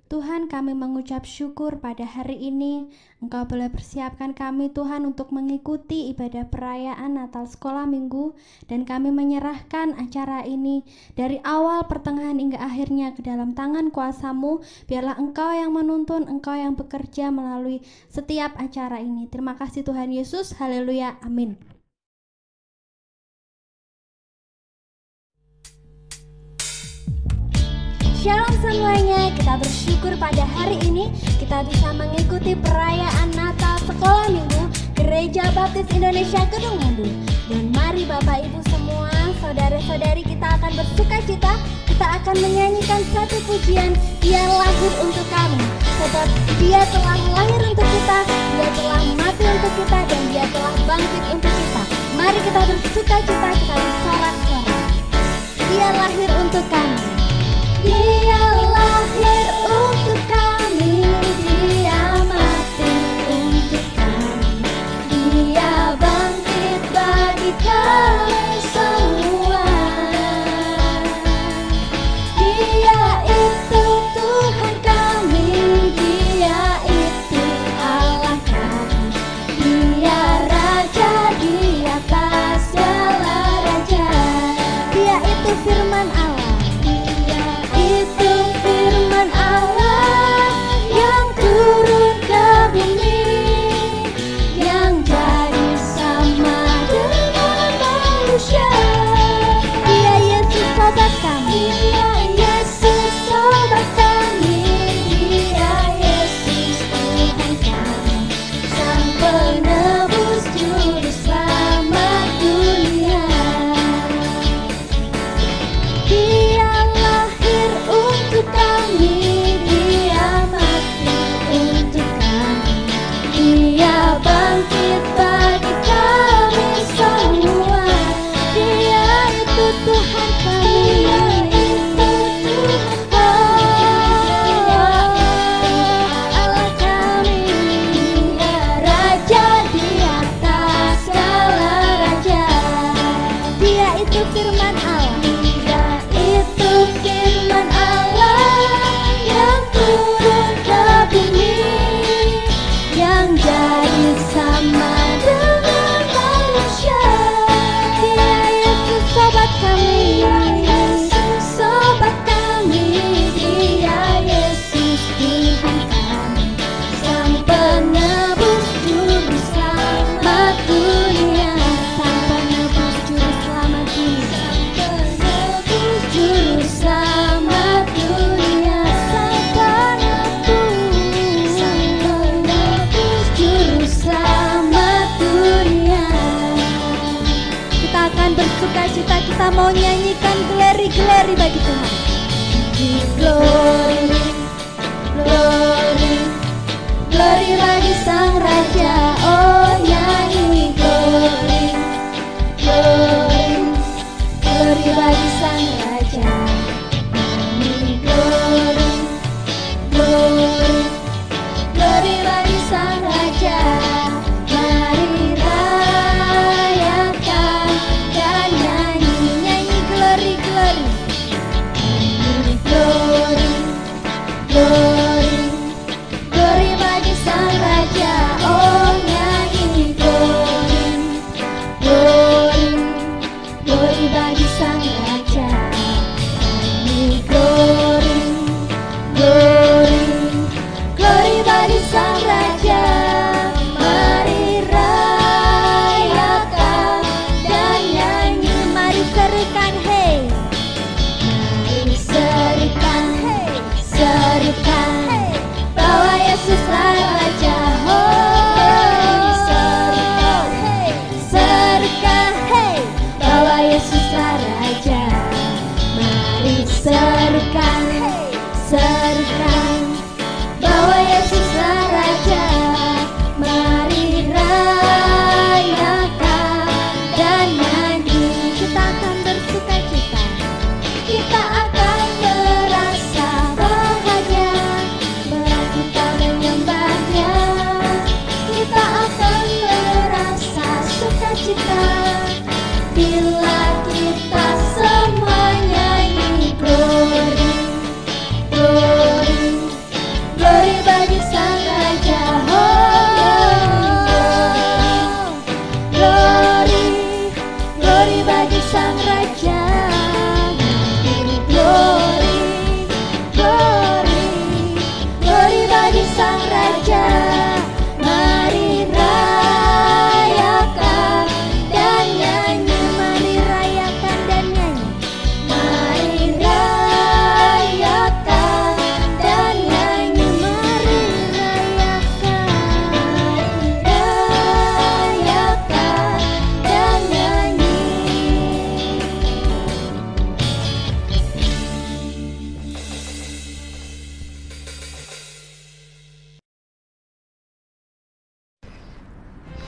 Tuhan, kami mengucap syukur pada hari ini. Engkau boleh persiapkan kami, Tuhan, untuk mengikuti ibadah perayaan Natal Sekolah Minggu. Dan kami menyerahkan acara ini dari awal, pertengahan, hingga akhirnya ke dalam tangan kuasa-Mu. Biarlah Engkau yang menuntun, Engkau yang bekerja melalui setiap acara ini. Terima kasih Tuhan Yesus. Haleluya. Amin. Shalom semuanya, kita bersyukur pada hari ini kita bisa mengikuti perayaan Natal Sekolah Minggu Gereja Baptis Indonesia Kedung Mundu. Dan mari Bapak Ibu semua, saudara-saudari, kita akan bersuka cita. Kita akan menyanyikan satu pujian, Dia lahir untuk kami. Sebab Dia telah lahir untuk kita, Dia telah mati untuk kita, dan Dia telah bangkit untuk kita. Mari kita bersuka cita, kita bersorak-sorai. Dia lahir untuk kami. Dia lahir untuk kami, Dia mati untuk kami, Dia bangkit bagi kami semua. Dia itu Tuhan kami, Dia itu Allah kami, Dia Raja di atas segala raja. Dia itu firman Allah. Kita mau nyanyikan glory-glory bagi Tuhan. Glory, glory, glory bagi Sang Raja. Oh nyanyi glory, glory, glory bagi Sang Raja. Nyanyi glory, glory, glory bagi Sang Raja.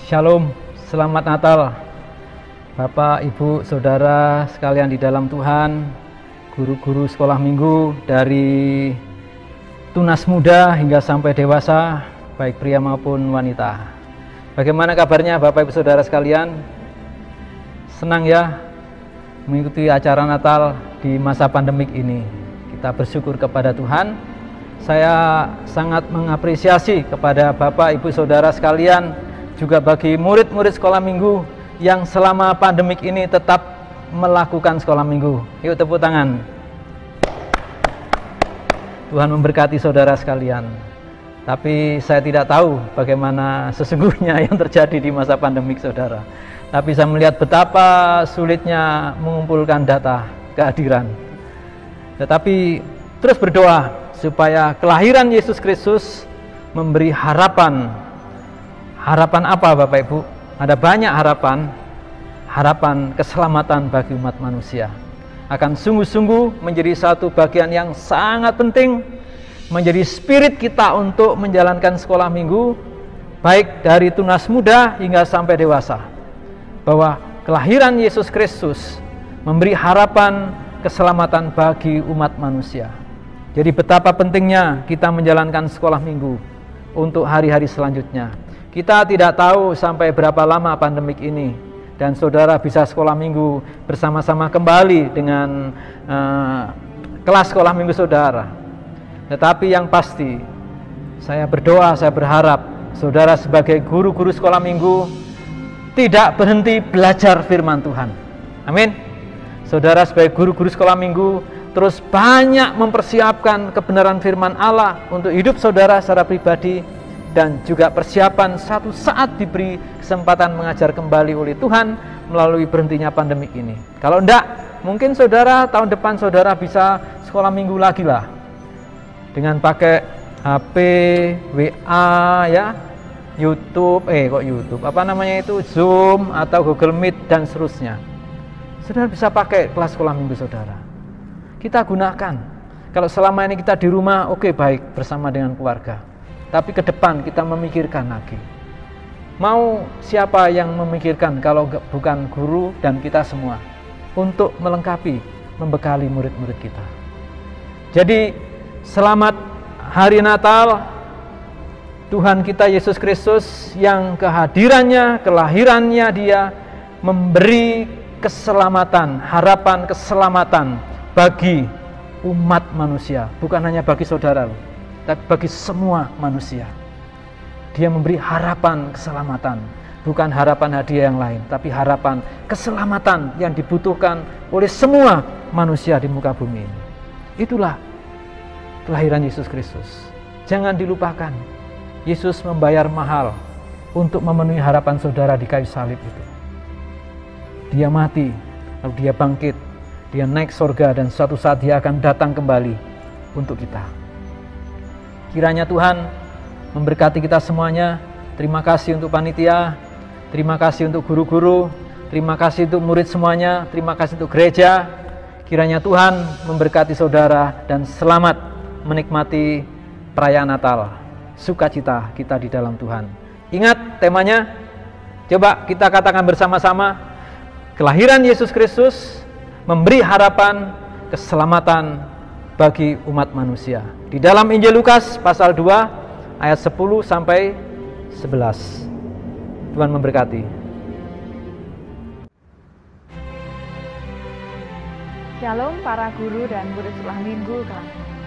Shalom, selamat Natal Bapak, Ibu, Saudara sekalian di dalam Tuhan, guru-guru sekolah minggu dari tunas muda hingga sampai dewasa, baik pria maupun wanita. Bagaimana kabarnya Bapak, Ibu, Saudara sekalian? Senang ya mengikuti acara Natal di masa pandemik ini. Kita bersyukur kepada Tuhan. Saya sangat mengapresiasi kepada Bapak, Ibu, Saudara sekalian, juga bagi murid-murid sekolah minggu yang selama pandemik ini tetap melakukan sekolah minggu. Yuk tepuk tangan. Tuhan memberkati saudara sekalian. Tapi saya tidak tahu bagaimana sesungguhnya yang terjadi di masa pandemik saudara. Tapi saya melihat betapa sulitnya mengumpulkan data kehadiran. Tetapi terus berdoa supaya kelahiran Yesus Kristus memberi harapan. Harapan apa Bapak Ibu? Ada banyak harapan. Harapan keselamatan bagi umat manusia. Akan sungguh-sungguh menjadi satu bagian yang sangat penting, menjadi spirit kita untuk menjalankan sekolah minggu, baik dari tunas muda hingga sampai dewasa. Bahwa kelahiran Yesus Kristus memberi harapan keselamatan bagi umat manusia. Jadi betapa pentingnya kita menjalankan sekolah minggu untuk hari-hari selanjutnya. Kita tidak tahu sampai berapa lama pandemik ini, dan saudara bisa sekolah minggu bersama-sama kembali dengan kelas sekolah minggu saudara. Tetapi yang pasti, saya berdoa, saya berharap saudara sebagai guru-guru sekolah minggu tidak berhenti belajar firman Tuhan. Amin. Saudara sebagai guru-guru sekolah minggu terus banyak mempersiapkan kebenaran firman Allah untuk hidup saudara secara pribadi, dan juga persiapan satu saat diberi kesempatan mengajar kembali oleh Tuhan melalui berhentinya pandemik ini. Kalau enggak, mungkin saudara tahun depan saudara bisa sekolah minggu lagi lah, dengan pakai HP, WA ya, YouTube, apa namanya itu, Zoom atau Google Meet dan seterusnya. Saudara bisa pakai kelas sekolah minggu saudara. Kita gunakan. Kalau selama ini kita di rumah, oke, baik, bersama dengan keluarga. Tapi ke depan kita memikirkan lagi. Mau siapa yang memikirkan kalau bukan guru dan kita semua, untuk melengkapi, membekali murid-murid kita. Jadi selamat hari Natal Tuhan kita Yesus Kristus, yang kehadirannya, kelahirannya Dia memberi keselamatan, harapan keselamatan bagi umat manusia. Bukan hanya bagi saudara, tapi bagi semua manusia. Dia memberi harapan keselamatan, bukan harapan hadiah yang lain, tapi harapan keselamatan yang dibutuhkan oleh semua manusia di muka bumi ini. Itulah kelahiran Yesus Kristus. Jangan dilupakan, Yesus membayar mahal untuk memenuhi harapan saudara di kayu salib itu. Dia mati, lalu dia bangkit, dia naik surga, dan suatu saat dia akan datang kembali untuk kita. Kiranya Tuhan memberkati kita semuanya. Terima kasih untuk panitia, terima kasih untuk guru-guru, terima kasih untuk murid semuanya, terima kasih untuk gereja. Kiranya Tuhan memberkati saudara dan selamat menikmati perayaan Natal. Sukacita kita di dalam Tuhan. Ingat temanya, coba kita katakan bersama-sama, kelahiran Yesus Kristus memberi harapan keselamatan bagi umat manusia. Di dalam Injil Lukas pasal 2 ayat 10 sampai 11. Tuhan memberkati. Shalom para guru dan murid sekolah minggu,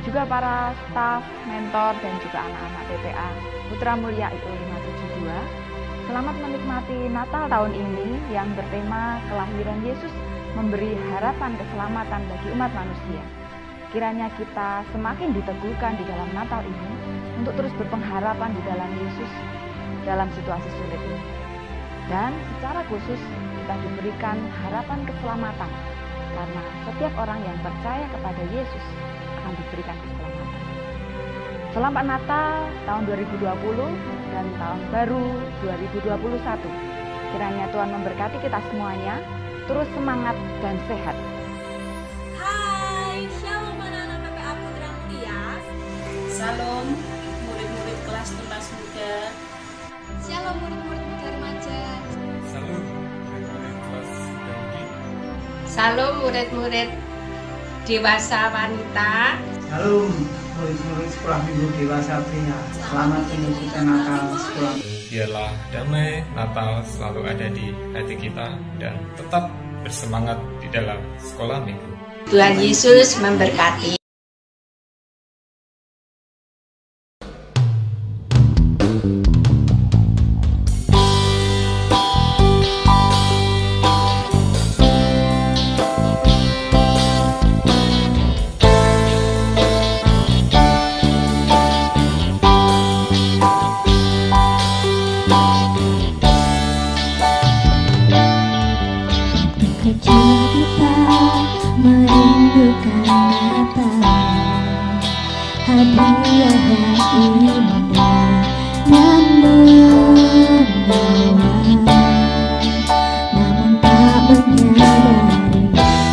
juga para staf, mentor, dan juga anak-anak PPA Putra Mulia IPO 572. Selamat menikmati Natal tahun ini yang bertema kelahiran Yesus memberi harapan keselamatan bagi umat manusia. Kiranya kita semakin diteguhkan di dalam Natal ini untuk terus berpengharapan di dalam Yesus dalam situasi sulit ini. Dan secara khusus kita diberikan harapan keselamatan, karena setiap orang yang percaya kepada Yesus akan diberikan keselamatan. Selamat Natal tahun 2020 dan tahun baru 2021. Kiranya Tuhan memberkati kita semuanya, terus semangat dan sehat. Hai, shalom anak-anak PPA Putra Mulia. Salam murid-murid kelas tunas muda. Shalom murid-murid muda remaja. Salam murid-murid dewasa wanita. Salam murid-murid sekolah minggu dewasa pria. Selamat mengikuti Natal sekolah. Biarlah damai Natal selalu ada di hati kita dan tetap bersemangat di dalam sekolah minggu. Tuhan Yesus memberkati. Hadiah yang indah dan menawan, namun tak menyadari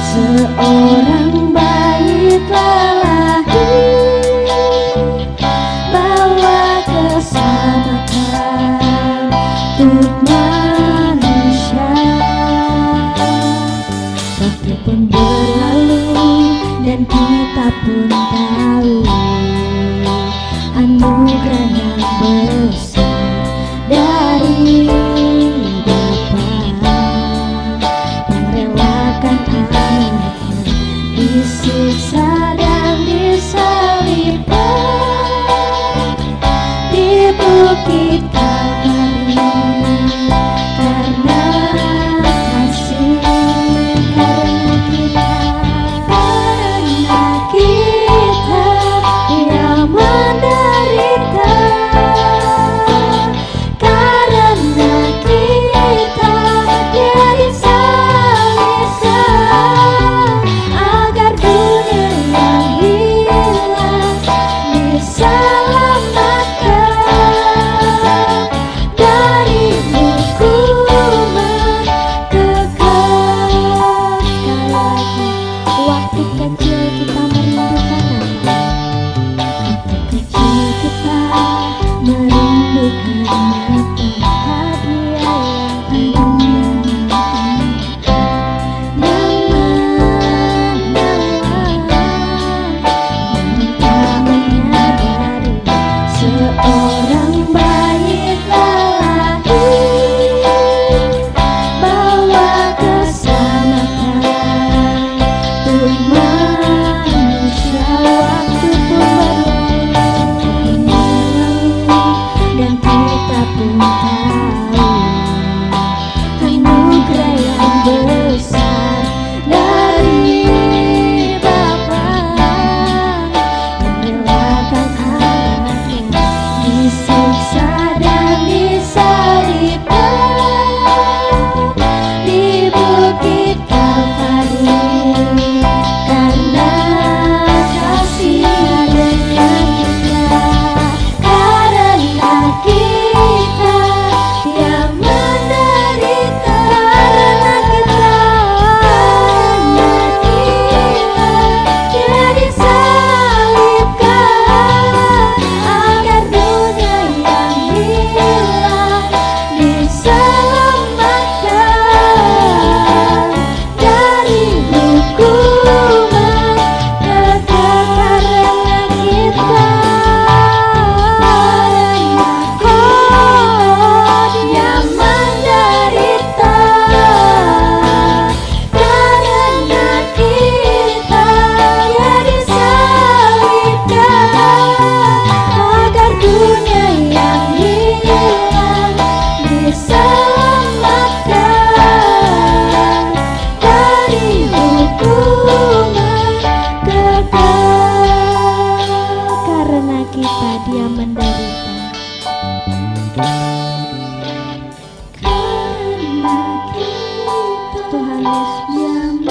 seorang bayi telah lahir, bawa keselamatan untuk manusia. Waktu pun berlalu dan kita pun tahu anugerah yang besar dari Bapa yang relakan anaknya disiksa dan disalibkan di bukit Kalvari karena kasih, karena kita yang menderita, karena kita dia disalibkan agar dunia yang hilang diselamatkan dari hukuman kekal. Sekali lagi, waktu kecil kita merindukan Natal. Waktu kecil kita merindukan Natal, hadiah yang indah, namun tak menyadari seorang bayi telah lahir, bawa keselamatan untuk manusia. Waktu pun berlalu dan kita pun tahu anugerah yang besar dari Bapa yang relakan anaknya disiksa dan disalibkan di bukit Kalvari karena kasih dengan kita, karena kita yang menderita, karena kita dia disalibkan agar dunia yang hilang diselamatkan dari hukuman kekal. Karena kita, dia menderita, karena kita dia disalibkan agar dunia yang hilang diselamatkan dari hukuman kekal. Karena kita dia menderita, karena kita, Tuhan Yesus,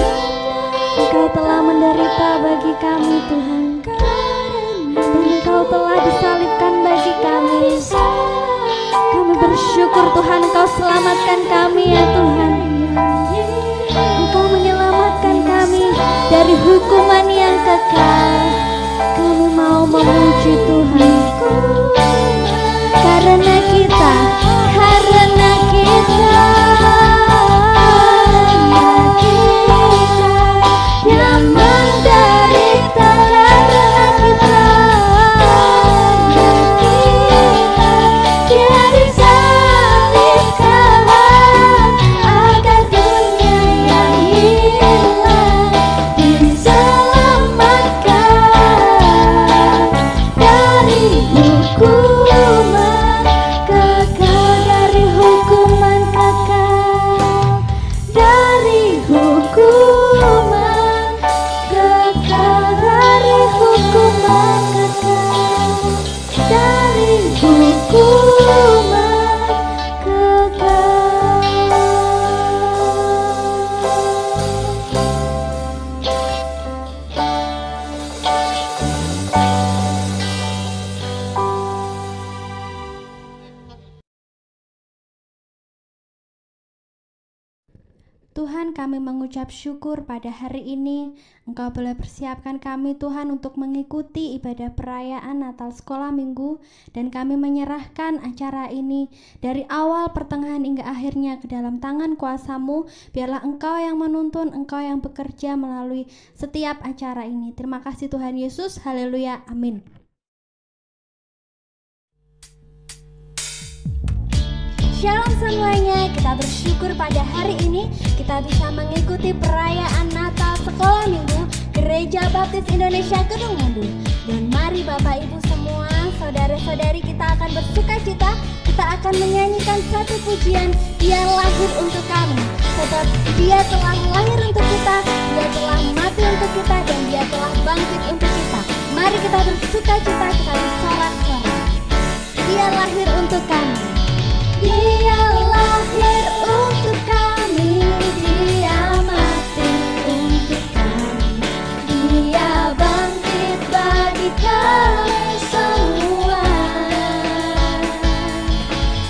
Engkau telah menderita bagi kami Tuhan, dan Engkau telah disalibkan bagi kami. Kami bersyukur Tuhan Engkau selamatkan kami ya Tuhan. Engkau menyelamatkan kami dari hukuman yang kekal. Kami mau memuji Tuhan karena kita, karena kita, karena kita Tuhan, kami mengucap syukur pada hari ini. Engkau boleh persiapkan kami, Tuhan, untuk mengikuti ibadah perayaan Natal Sekolah Minggu. Dan kami menyerahkan acara ini dari awal, pertengahan, hingga akhirnya ke dalam tangan kuasa-Mu. Biarlah Engkau yang menuntun, Engkau yang bekerja melalui setiap acara ini. Terima kasih Tuhan Yesus. Haleluya. Amin. Shalom semuanya, kita bersyukur pada hari ini kita bisa mengikuti perayaan Natal Sekolah Minggu Gereja Baptis Indonesia Kedung Mundur. Dan mari Bapak Ibu semua, saudara-saudari, kita akan bersukacita. Kita akan menyanyikan satu pujian, Dia lahir untuk kami. Sebab Dia telah lahir untuk kita, Dia telah mati untuk kita, dan Dia telah bangkit untuk kita. Mari kita bersukacita, kita bersorak-sorai. Dia lahir untuk kami. Dia lahir untuk kami, Dia mati untuk kami, Dia bangkit bagi kami semua.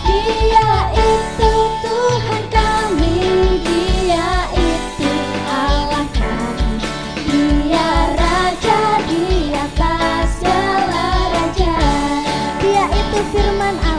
Dia itu Tuhan kami, Dia itu Allah kami, Dia Raja di atas segala raja. Dia itu firman Allah.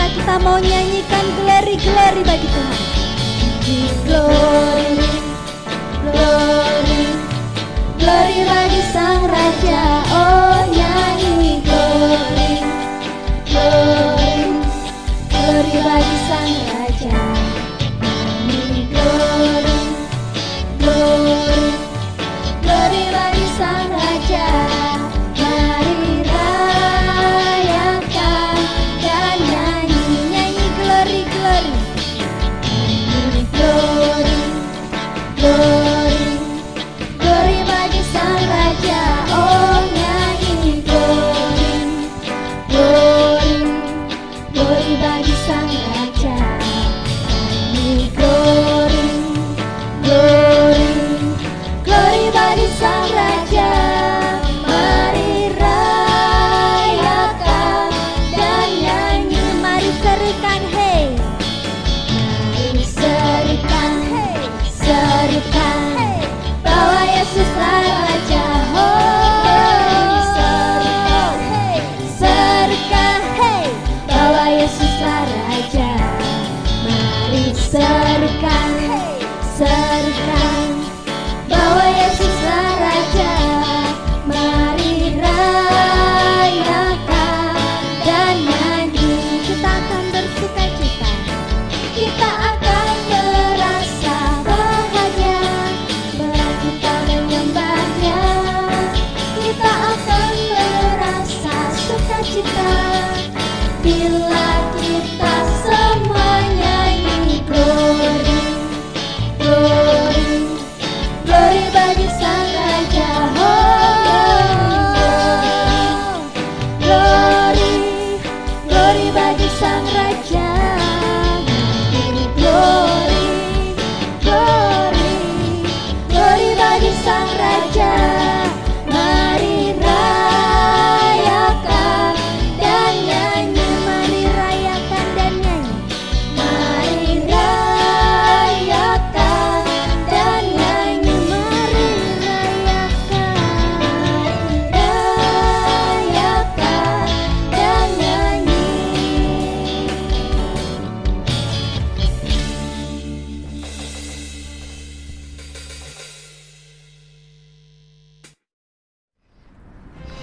Kita mau nyanyikan glory bagi Tuhan. Glory, glory, glory bagi Sang Raja. Oh nyanyi glory, glory, glory bagi Sang Raja. Nyanyi glory, glory, glory bagi Sang Raja. Glory,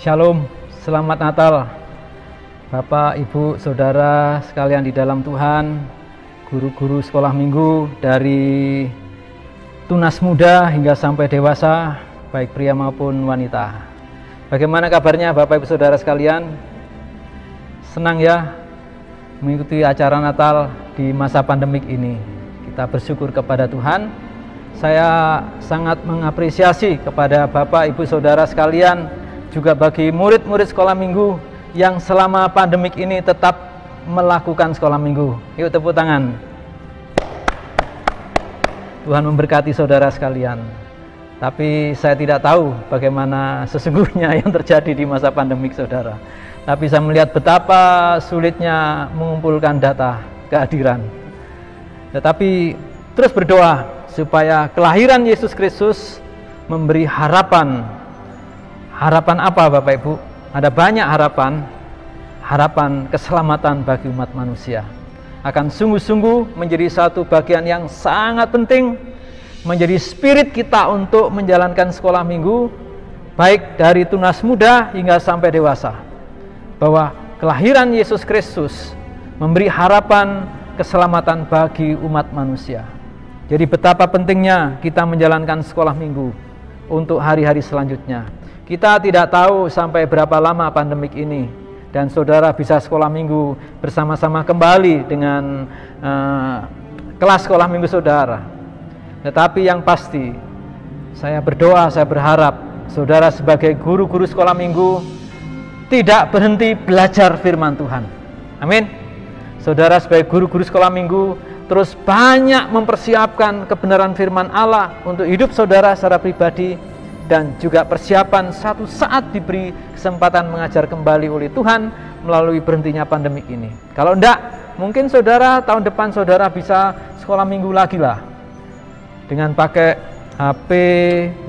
Shalom, selamat Natal Bapak, Ibu, Saudara sekalian di dalam Tuhan, guru-guru sekolah minggu dari tunas muda hingga sampai dewasa, baik pria maupun wanita. Bagaimana kabarnya Bapak, Ibu, Saudara sekalian? Senang ya mengikuti acara Natal di masa pandemik ini. Kita bersyukur kepada Tuhan. Saya sangat mengapresiasi kepada Bapak, Ibu, Saudara sekalian, juga bagi murid-murid sekolah minggu yang selama pandemik ini tetap melakukan sekolah minggu. Yuk tepuk tangan. Tuhan memberkati saudara sekalian. Tapi saya tidak tahu bagaimana sesungguhnya yang terjadi di masa pandemik saudara. Tapi saya melihat betapa sulitnya mengumpulkan data kehadiran. Tetapi terus berdoa supaya kelahiran Yesus Kristus memberi harapan. Harapan apa Bapak Ibu? Ada banyak harapan. Harapan keselamatan bagi umat manusia. Akan sungguh-sungguh menjadi satu bagian yang sangat penting, menjadi spirit kita untuk menjalankan sekolah minggu, baik dari tunas muda hingga sampai dewasa. Bahwa kelahiran Yesus Kristus memberi harapan keselamatan bagi umat manusia. Jadi betapa pentingnya kita menjalankan sekolah minggu untuk hari-hari selanjutnya. Kita tidak tahu sampai berapa lama pandemik ini, dan saudara bisa sekolah minggu bersama-sama kembali dengan kelas sekolah minggu saudara. Tetapi yang pasti, saya berdoa, saya berharap saudara sebagai guru-guru sekolah minggu tidak berhenti belajar firman Tuhan. Amin. Saudara sebagai guru-guru sekolah minggu terus banyak mempersiapkan kebenaran firman Allah untuk hidup saudara secara pribadi, dan juga persiapan satu saat diberi kesempatan mengajar kembali oleh Tuhan melalui berhentinya pandemik ini. Kalau enggak, mungkin saudara tahun depan saudara bisa sekolah minggu lagi lah, dengan pakai HP,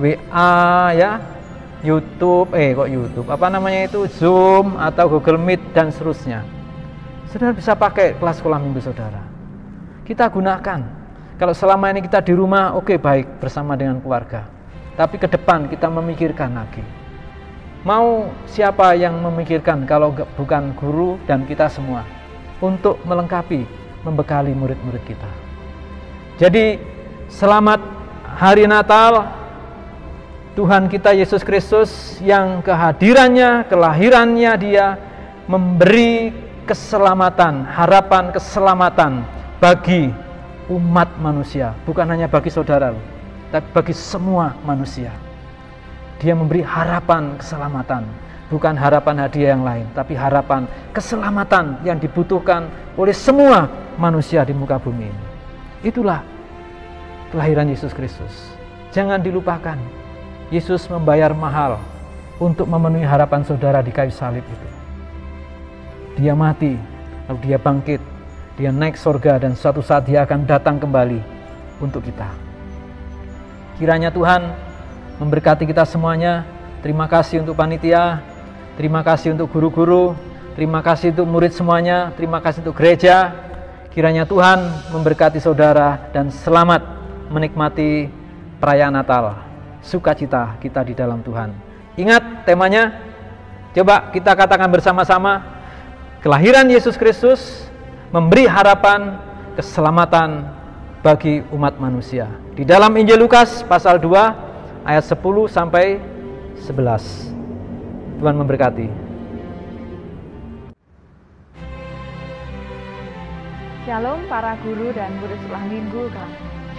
WA ya, YouTube, Zoom atau Google Meet dan seterusnya. Saudara bisa pakai kelas sekolah minggu saudara. Kita gunakan. Kalau selama ini kita di rumah, oke, baik, bersama dengan keluarga. Tapi ke depan kita memikirkan lagi. Mau siapa yang memikirkan kalau bukan guru dan kita semua, untuk melengkapi, membekali murid-murid kita. Jadi selamat hari Natal Tuhan kita Yesus Kristus, yang kehadirannya, kelahirannya Dia memberi keselamatan, harapan keselamatan bagi umat manusia. Bukan hanya bagi saudara, tapi bagi semua manusia. Dia memberi harapan keselamatan, bukan harapan hadiah yang lain, tapi harapan keselamatan yang dibutuhkan oleh semua manusia di muka bumi ini. Itulah kelahiran Yesus Kristus. Jangan dilupakan, Yesus membayar mahal untuk memenuhi harapan saudara di kayu salib itu. Dia mati, lalu Dia bangkit, Dia naik surga, dan suatu saat Dia akan datang kembali untuk kita. Kiranya Tuhan memberkati kita semuanya. Terima kasih untuk panitia, terima kasih untuk guru-guru, terima kasih untuk murid semuanya, terima kasih untuk gereja. Kiranya Tuhan memberkati saudara dan selamat menikmati perayaan Natal, sukacita kita di dalam Tuhan. Ingat temanya, coba kita katakan bersama-sama, kelahiran Yesus Kristus memberi harapan keselamatan bagi umat manusia. Di dalam Injil Lukas pasal 2 ayat 10 sampai 11. Tuhan memberkati. Shalom para guru dan murid sekolah minggu,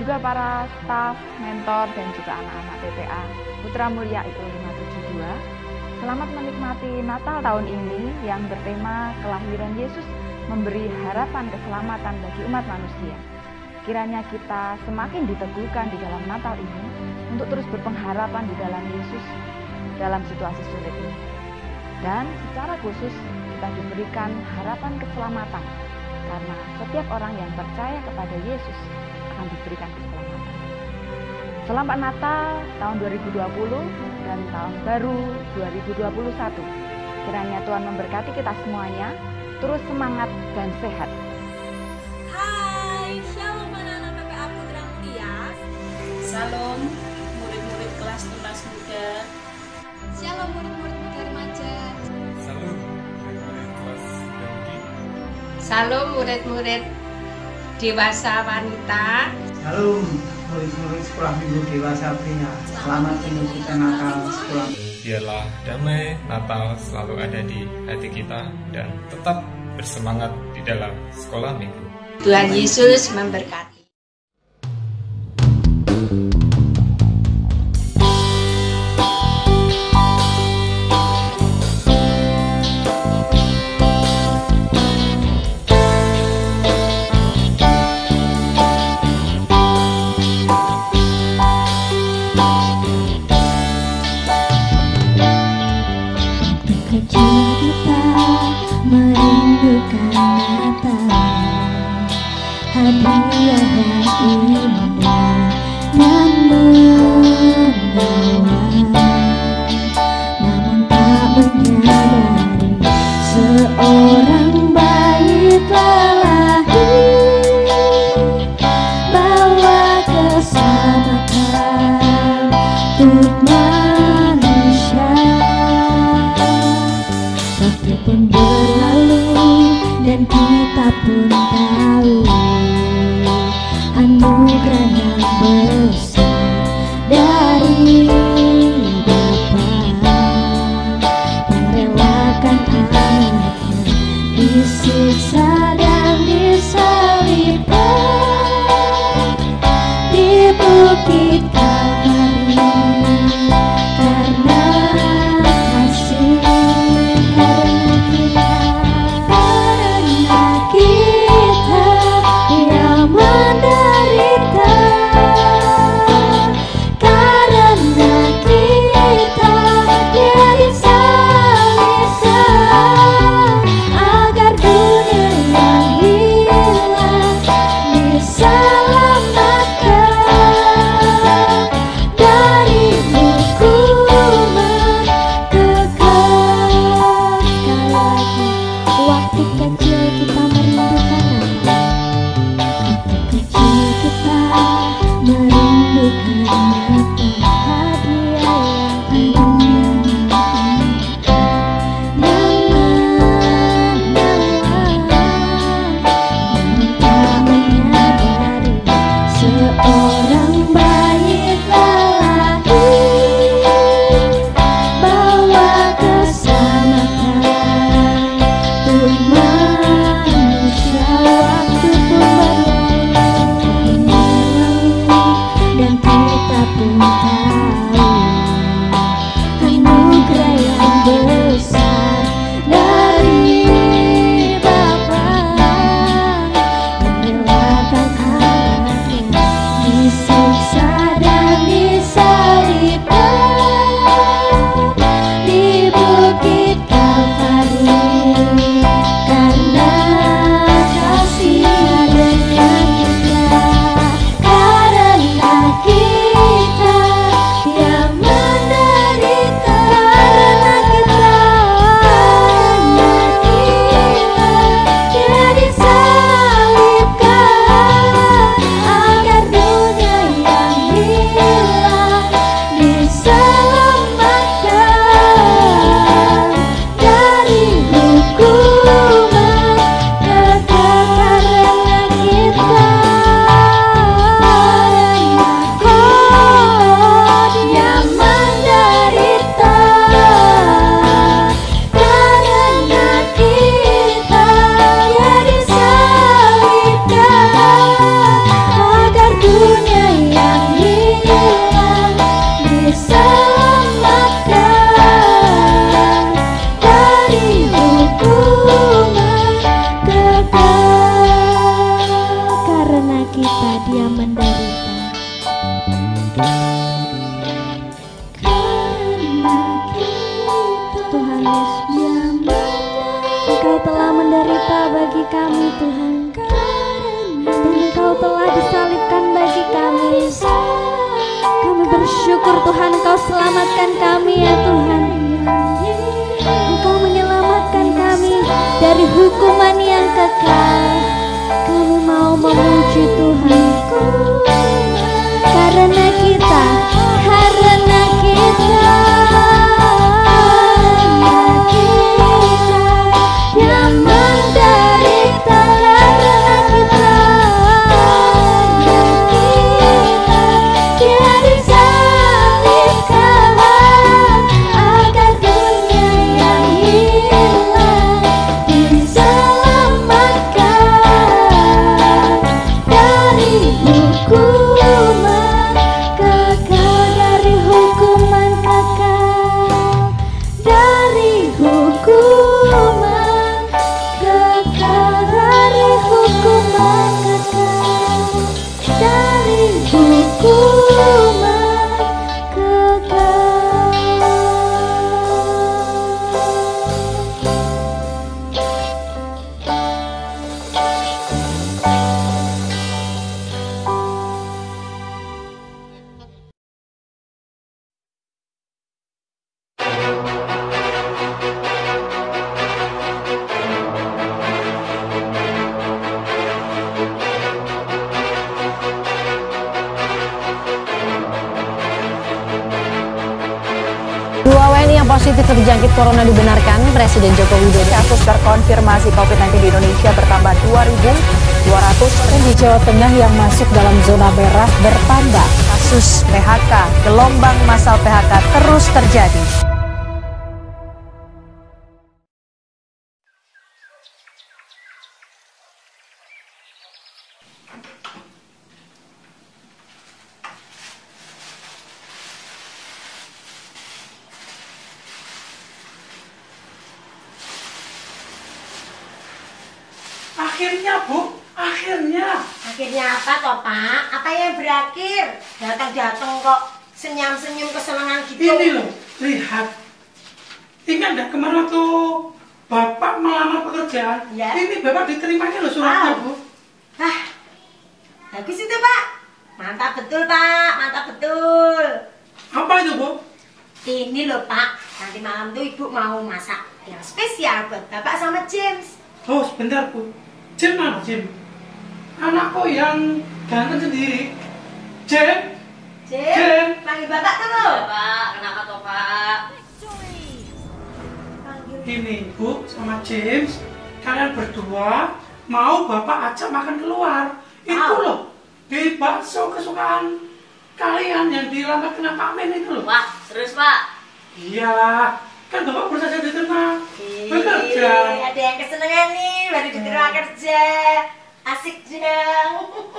juga para staf, mentor, dan juga anak-anak TPA Putra Mulia IO 572. Selamat menikmati Natal tahun ini yang bertema kelahiran Yesus memberi harapan keselamatan bagi umat manusia. Kiranya kita semakin diteguhkan di dalam Natal ini untuk terus berpengharapan di dalam Yesus dalam situasi sulit ini. Dan secara khusus kita diberikan harapan keselamatan, karena setiap orang yang percaya kepada Yesus akan diberikan keselamatan. Selamat Natal tahun 2020 dan tahun baru 2021. Kiranya Tuhan memberkati kita semuanya, terus semangat dan sehat. Hai, shalom anak-anak PPA Putra Mulia. Salam murid-murid kelas tunas muda. Shalom murid-murid muda remaja. Salam murid-murid kelas Daudi. Salam murid-murid dewasa wanita. Salam murid-murid sekolah minggu dewasa pria. Selamat mengikuti Natal sekolah. Biarlah damai Natal selalu ada di hati kita dan tetap bersemangat di dalam sekolah minggu. Tuhan Yesus memberkati. Hadiah yang indah yang membawa, namun tak menyadari seorang bayi telah lahir, bawa keselamatan untuk manusia. Waktu pun berlalu dan kita pun tahu anugerah yang besar dari Bapa yang relakan anaknya disiksa dan disalibkan di bukit Kalvari karena kasih, karena kita yang menderita, karena kita dia disalibkan agar dunia yang hilang diselamatkan dari hukuman kekal. Sekali lagi, waktu kecil kita merindukan kita merindukan hadiah yang indah, namun tak menyadari seorang bayi telah lahir, bawa keselamatan untuk manusia. Waktu pun dan kita pun tahu anugerah yang besar dari Bapa yang relakan anaknya disiksa dan disalibkan di bukit Kalvari karena kasih adanya kita. Kita yang menderita, karena kita dia disalibkan agar dunia yang hilang diselamatkan dari hukuman kekal. Karena kita yang menderita, karena kita dia disalibkan agar dunia yang hilang diselamatkan dari hukuman kekal. Karena kita dia menderita, Tuhan Yesus, Engkau telah menderita bagi kami Tuhan, dan Engkau telah disalibkan bagi kami. Kami bersyukur Tuhan Engkau selamatkan kami ya Tuhan. Engkau menyelamatkan kami dari hukuman yang kekal. Kami mau memuji Tuhan karena kita positif terjangkit corona dibenarkan, Presiden Joko Widodo. Kasus terkonfirmasi COVID-19 di Indonesia bertambah 2.200 Dan di Jawa Tengah yang masuk dalam zona merah bertambah. kasus PHK. Gelombang massal PHK terus terjadi. Akhirnya Bu, akhirnya. Akhirnya apa toh Pak? Apa yang berakhir? Datang-datang kok senyum-senyum kesenangan gitu. Ini loh, lihat. Ingat nggak kemarin waktu Bapak melamar pekerjaan? Ya. Ini Bapak diterimanya loh suratnya Bu. Ah, bagus itu Pak. Mantap betul Pak, mantap betul. Apa itu Bu? Ini loh Pak, nanti malam tuh Ibu mau masak yang spesial buat Bapak sama James. Oh sebentar Bu. Jim mana Jim? Anakku yang ganteng sendiri. Jim? James, panggil Bapak tuh. Pak, kenapa toh Pak? Panggil. Ini Bu sama James, kalian berdua mau Bapak ajak makan keluar. Itu Wow. loh, di bakso kesukaan kalian yang dilamar kena Pak Men itu loh. Wah, serius Pak? Iya, kan Bapak baru saja diterima bekerja. Ada yang kesenangan nih, baru diterima kerja. Asik dong.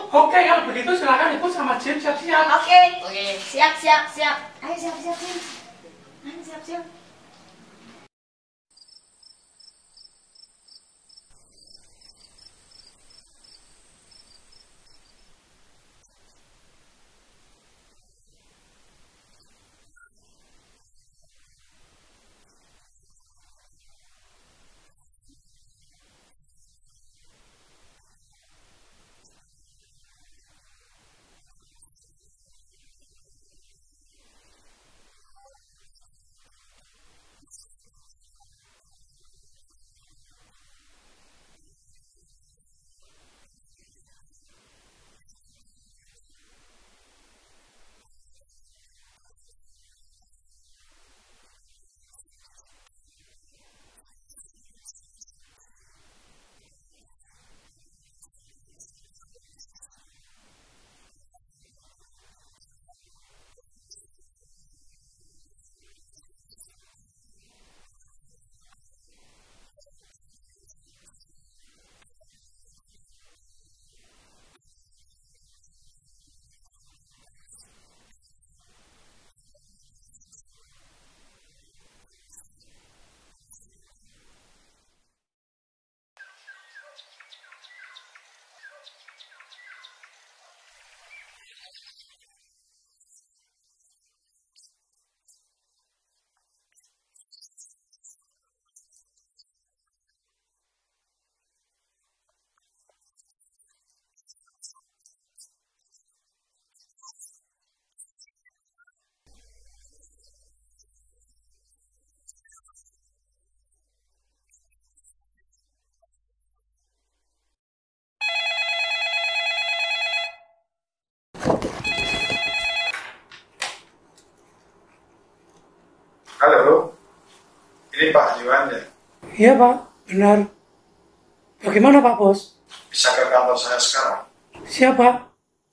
Oke, kalau begitu silakan Ibu sama James siap-siap. Oke. Oke. Siap, siap, siap. Ayo siap-siap, James. Ayo siap-siap. Halo, ini Pak Iwan ya? Iya Pak, benar. Bagaimana Pak Bos? Bisa ke kantor saya sekarang? Siap Pak,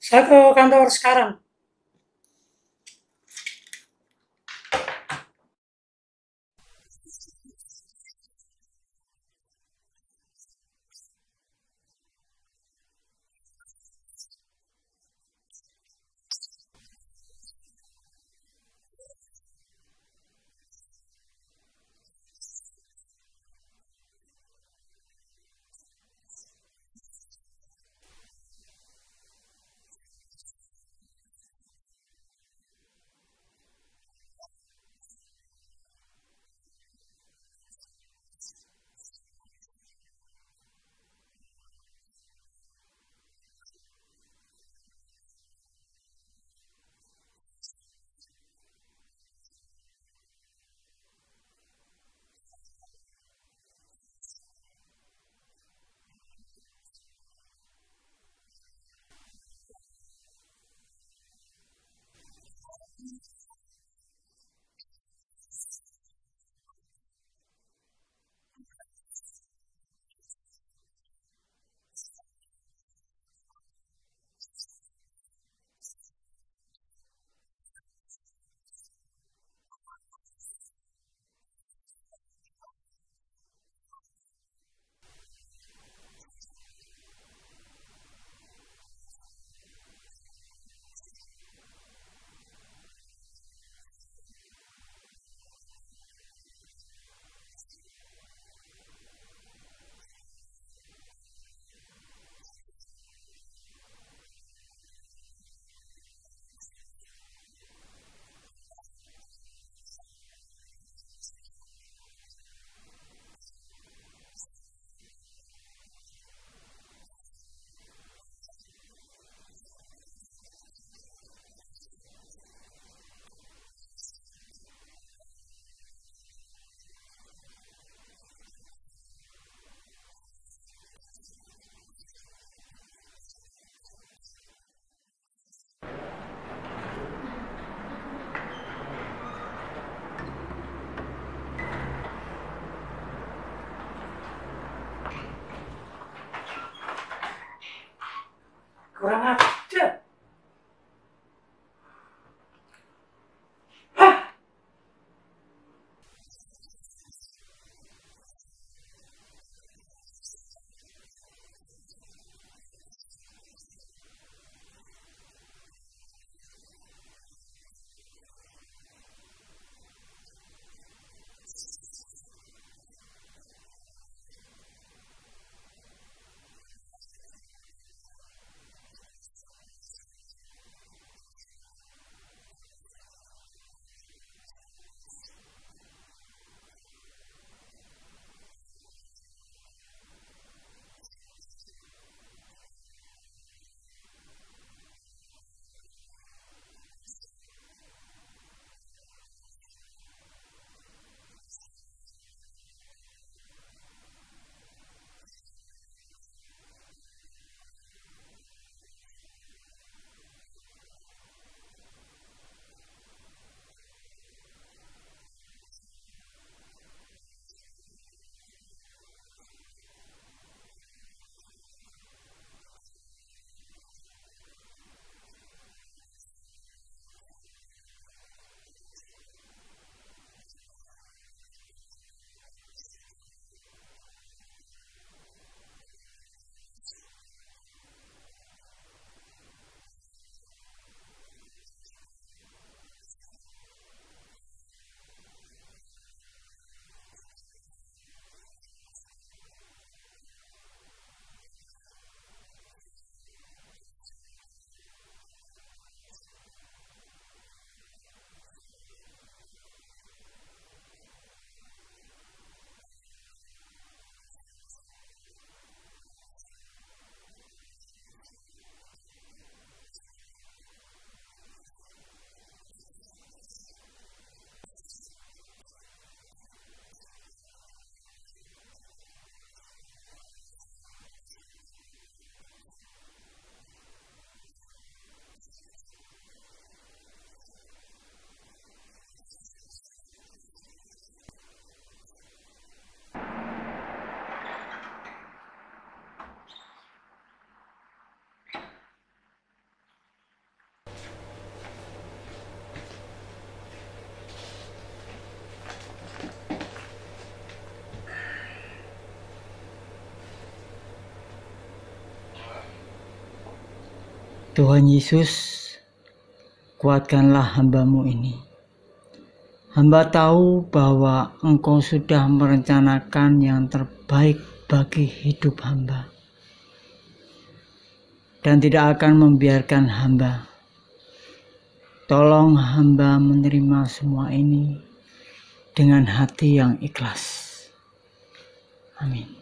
saya ke kantor sekarang. Kurang ajar. Tuhan Yesus, kuatkanlah hamba-Mu ini. Hamba tahu bahwa Engkau sudah merencanakan yang terbaik bagi hidup hamba. Dan tidak akan membiarkan hamba. Tolong hamba menerima semua ini dengan hati yang ikhlas. Amin.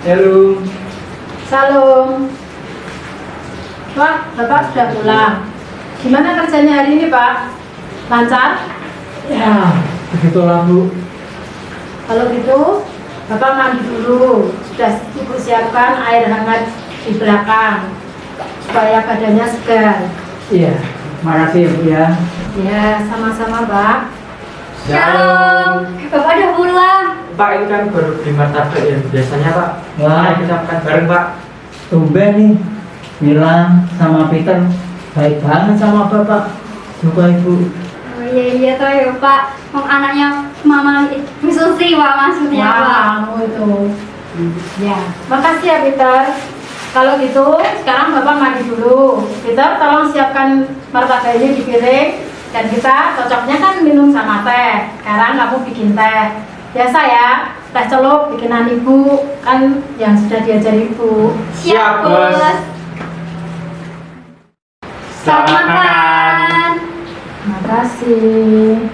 Halo. Salam. Pak, Bapak sudah pulang. Gimana kerjanya hari ini, Pak? Lancar? Ya, begitulah Bu. Kalau gitu, Bapak mandi dulu. Sudah Ibu siapkan air hangat di belakang supaya badannya segar. Iya, makasih ya Bu ya. Ya, sama-sama, Pak. Shalom. Bapak udah pulang. Pak, ini kan baru beli martabak ya. Biasanya Pak, Wah, kita makan bareng Pak. tumben nih, Milan sama Peter baik banget sama Bapak. Juga Ibu. Oh iya toh ya Pak. Anaknya Mama Ibu Susi Pak maksudnya Pak. Kamu itu Ya, makasih ya Peter. Kalau gitu, sekarang Bapak mandi dulu. Peter, tolong siapkan martabak ini di piring. Dan kita cocoknya kan minum sama teh. Sekarang kamu bikin teh. Biasa ya, teh celup bikinan Ibu. Kan yang sudah diajari Ibu. Siap, Bos. Selamat makan. Makasih.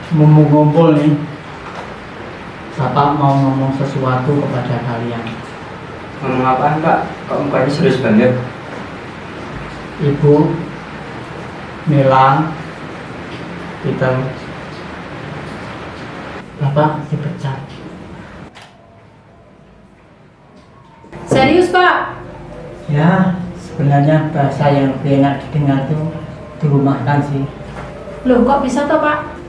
Mumpung ngumpul nih, Bapak mau ngomong sesuatu kepada kalian. Ngomong apaan Pak? Kok mukanya serius banget? Ibu, Mila, Peter, Bapak dipecat. Serius Pak? Ya, sebenarnya bahasa yang lebih enak didengar tuh dirumahkan sih. Loh kok bisa toh Pak?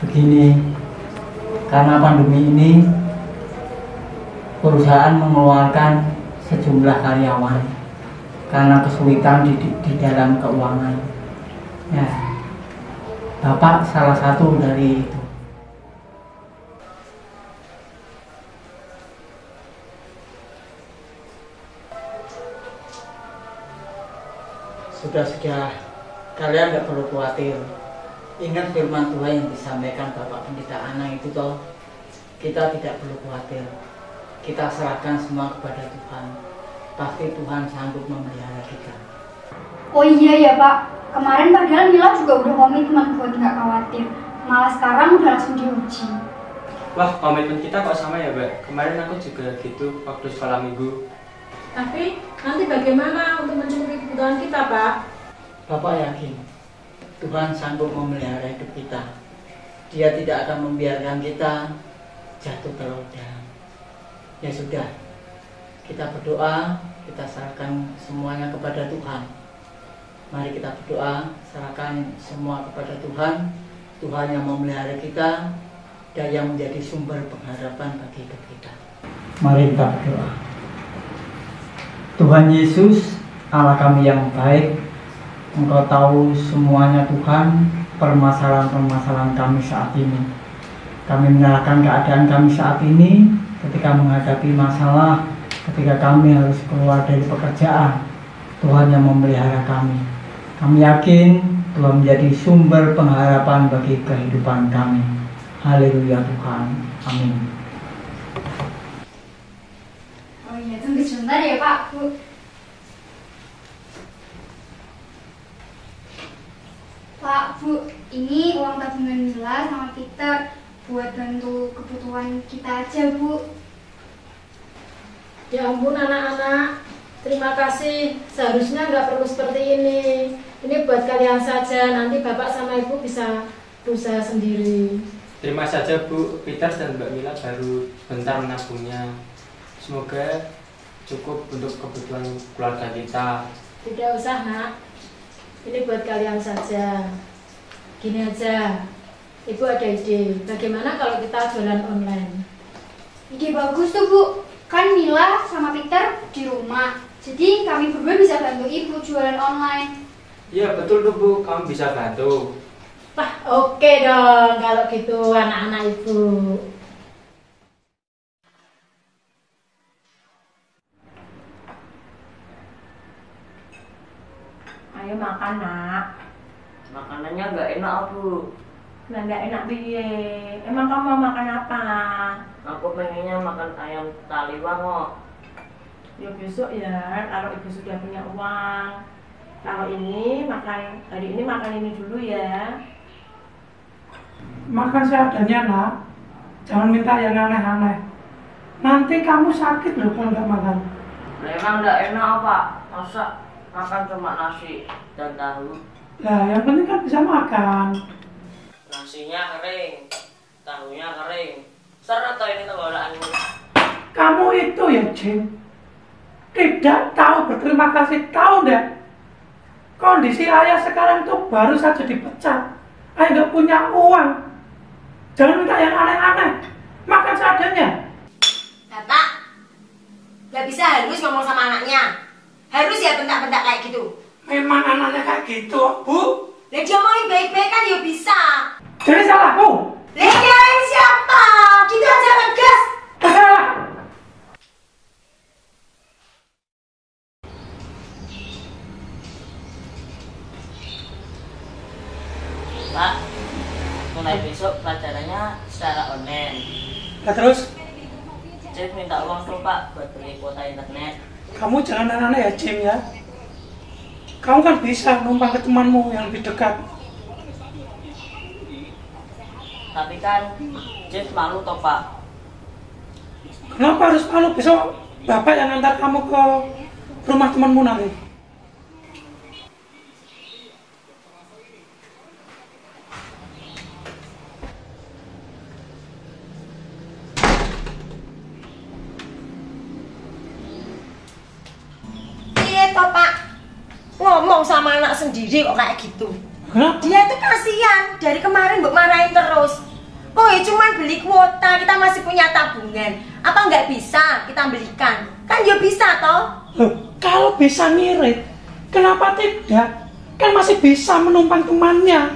Begini, karena pandemi ini perusahaan mengeluarkan sejumlah karyawan karena kesulitan di dalam keuangan. Ya, Bapak salah satu dari itu. Sudah, kalian nggak perlu khawatir. Ingat firman Tuhan yang disampaikan Bapak Pendeta Ana itu toh, kita tidak perlu khawatir. Kita serahkan semua kepada Tuhan. Pasti Tuhan sanggup memelihara kita. Oh iya ya Pak, kemarin padahal Mila juga udah komitmen buat nggak khawatir. Malah sekarang udah langsung diuji. Wah, komitmen kita kok sama ya, Mbak? Kemarin aku juga gitu waktu sekolah minggu. Tapi nanti bagaimana untuk mencukupi kebutuhan kita Pak? Bapak yakin Tuhan sanggup memelihara hidup kita. Dia tidak akan membiarkan kita jatuh ke roda. Ya sudah, kita berdoa, kita serahkan semuanya kepada Tuhan. Mari kita berdoa, serahkan semua kepada Tuhan. Tuhan yang memelihara kita dan yang menjadi sumber pengharapan bagi hidup kita. Mari kita berdoa. Tuhan Yesus, Allah kami yang baik, Engkau tahu semuanya Tuhan, permasalahan-permasalahan kami saat ini. Kami menyerahkan keadaan kami saat ini ketika menghadapi masalah, ketika kami harus keluar dari pekerjaan. Tuhan yang memelihara kami. Kami yakin Tuhan menjadi sumber pengharapan bagi kehidupan kami. Haleluya Tuhan. Amin. Oh iya, tunggu sebentar ya Pak, Bu. Pak, Bu, ini uang tabungan Mila sama Peter buat bantu kebutuhan kita aja, Bu. Ya ampun anak-anak, terima kasih. Seharusnya nggak perlu seperti ini. Ini buat kalian saja, nanti Bapak sama Ibu bisa berusaha sendiri. Terima saja Bu, Peter dan Mbak Mila baru bentar menabungnya. Semoga cukup untuk kebutuhan keluarga kita. Tidak usah nak, ini buat kalian saja. Gini aja, Ibu ada ide, bagaimana kalau kita jualan online? Ide bagus tuh, Bu. Kan Mila sama Peter di rumah, jadi kami berdua bisa bantu Ibu jualan online. Iya betul tuh Bu, kamu bisa bantu. Wah oke dong kalau gitu anak-anak Ibu. Ayo makan nak. Makanannya nggak enak Bu. Nah nggak enak piye? Emang kamu mau makan apa? Aku pengennya makan ayam taliwang kok. Ya besok ya, kalau ibu sudah punya uang. Kalau ini makan, hari ini makan ini dulu ya. Makan seadanya nak. Jangan minta yang aneh-aneh. Nanti kamu sakit loh kalau nggak makan. Memang nggak enak Pak. Masa makan cuma nasi dan tahu. Nah, yang penting kan bisa makan. Nasinya kering, tahunya kering. Seret atau ini tenggolaanmu? Kamu itu ya, Jim, tidak tahu berterima kasih, tahu enggak? Kondisi ayah sekarang tuh baru saja dipecat. Ayah nggak punya uang. Jangan minta yang aneh-aneh. Makan seadanya. Bapak, nggak bisa halus ngomong sama anaknya. Harus ya bentak-bentak kayak gitu. Memang anaknya kayak gitu, Bu. Lah dia mau baik-baik kan ya bisa. Jadi salahku. Lah nyalain siapa? Gitu aja ngegas. Pak, mulai besok pelajarannya secara online. Nah terus? Cip minta uang dong Pak buat beli kuota internet. Kamu jangan aneh-aneh ya, Jim ya. Kamu kan bisa numpang ke temanmu yang lebih dekat. Tapi kan Cip malu toh Pak. Kenapa harus malu? Besok Bapak yang ngantar kamu ke rumah temanmu nanti. Toh Pak, ngomong sama anak sendiri kok kayak gitu. Dia tuh kasihan, dari kemarin mbok marahin terus. Oh ya cuman beli kuota, kita masih punya tabungan. Apa nggak bisa kita belikan? Kan dia bisa toh. Loh, kalau bisa ngirit, kenapa tidak? Kan masih bisa menumpang temannya.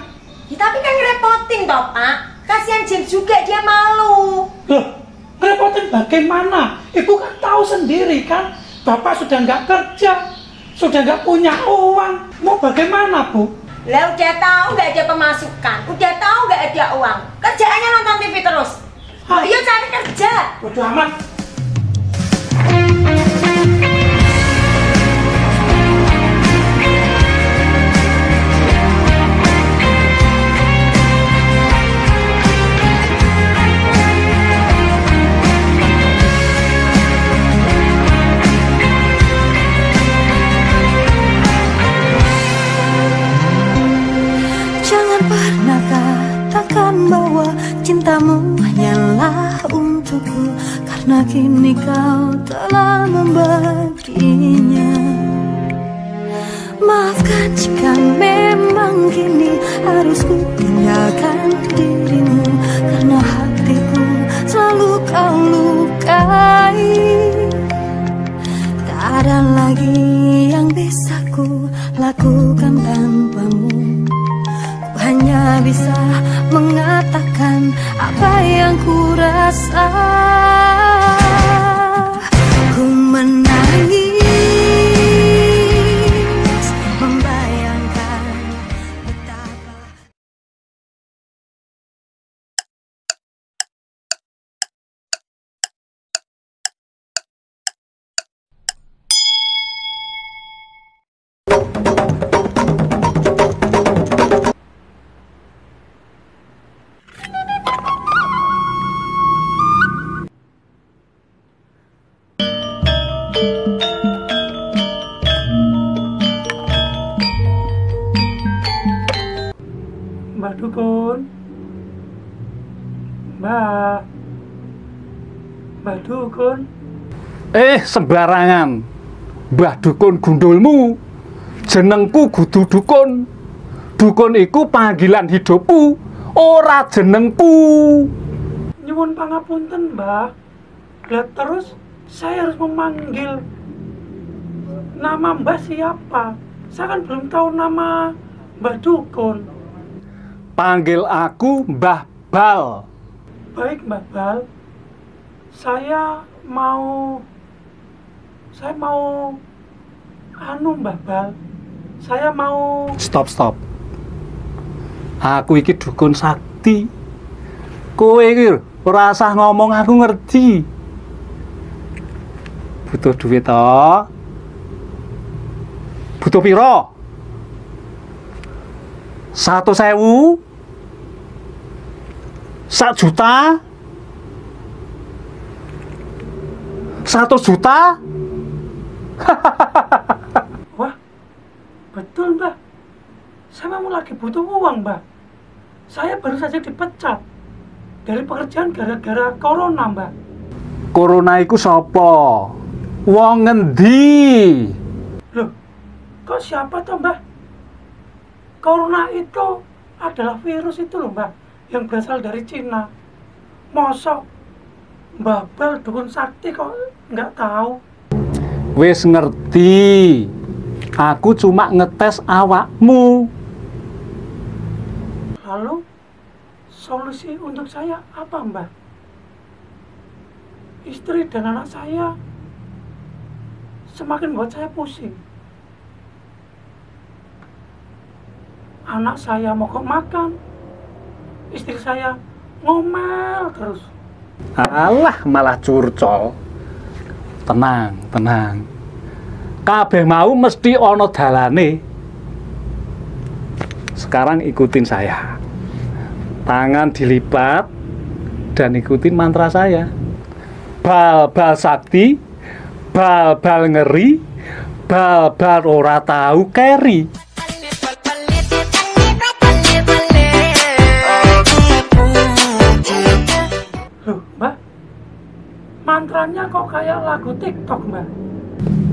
Ya, tapi kan ngerepotin toh Pak. Kasihan Jim juga, dia malu. Loh, ngerepotin bagaimana? Ibu kan tahu sendiri kan, Bapak sudah nggak kerja, sudah nggak punya uang. Mau bagaimana, Bu? Lah udah tahu nggak ada pemasukan, udah tahu nggak ada uang, kerjaannya nonton TV terus. Ayo cari kerja. Bodoh amat. Bahwa cintamu hanyalah untukku, karena kini kau telah membaginya. Maafkan jika memang kini harus ku tinggalkan dirimu, karena hatiku selalu kau lukai. Tak ada lagi yang bisa ku lakukan tanpamu. Hanya bisa mengatakan apa yang ku rasa. Ku menangis membayangkan betapa. Mbak Dukun, Mbak Dukun. Sembarangan, Mbah Dukun gundulmu. Jenengku kudu Dukun. Dukun iku panggilan hidupku, ora jenengku. Nyuwun pangapunten, Mbah. Lah terus saya harus memanggil nama Mbah siapa? Saya kan belum tahu nama Mbah Dukun. Panggil aku Mbah Bal. Baik, Mbah Bal. Saya mau Mbah Bal. Saya mau Stop. Aku iki dukun sakti. Kowe iki ora usah ngomong, aku ngerti. Butuh duit toh? Butuh piro? 1.000? 1 juta? 1 juta? Wah, betul, Mbak. Saya memang lagi butuh uang, Mbak. Saya baru saja dipecat dari pekerjaan gara-gara corona, Mbak. Corona iku sapa? Wong ngendi? Loh, kok siapa toh, Mbak? Corona itu adalah virus itu loh Mbah, yang berasal dari Cina. Mosok Mbah Bal dukun sakti kok nggak tahu? Wis ngerti. Aku cuma ngetes awakmu. Lalu solusi untuk saya apa Mbah? Istri dan anak saya semakin buat saya pusing. Anak saya mogok makan, istri saya ngomel terus. Alah, malah curcol. Tenang, tenang. Kabeh mau mesti ono dalane. Sekarang ikutin saya. Tangan dilipat dan ikutin mantra saya. Bal-bal sakti, bal-bal ngeri, bal-bal ora tahu keri. Loh, Mbak, mantranya kok kayak lagu TikTok, Mbak?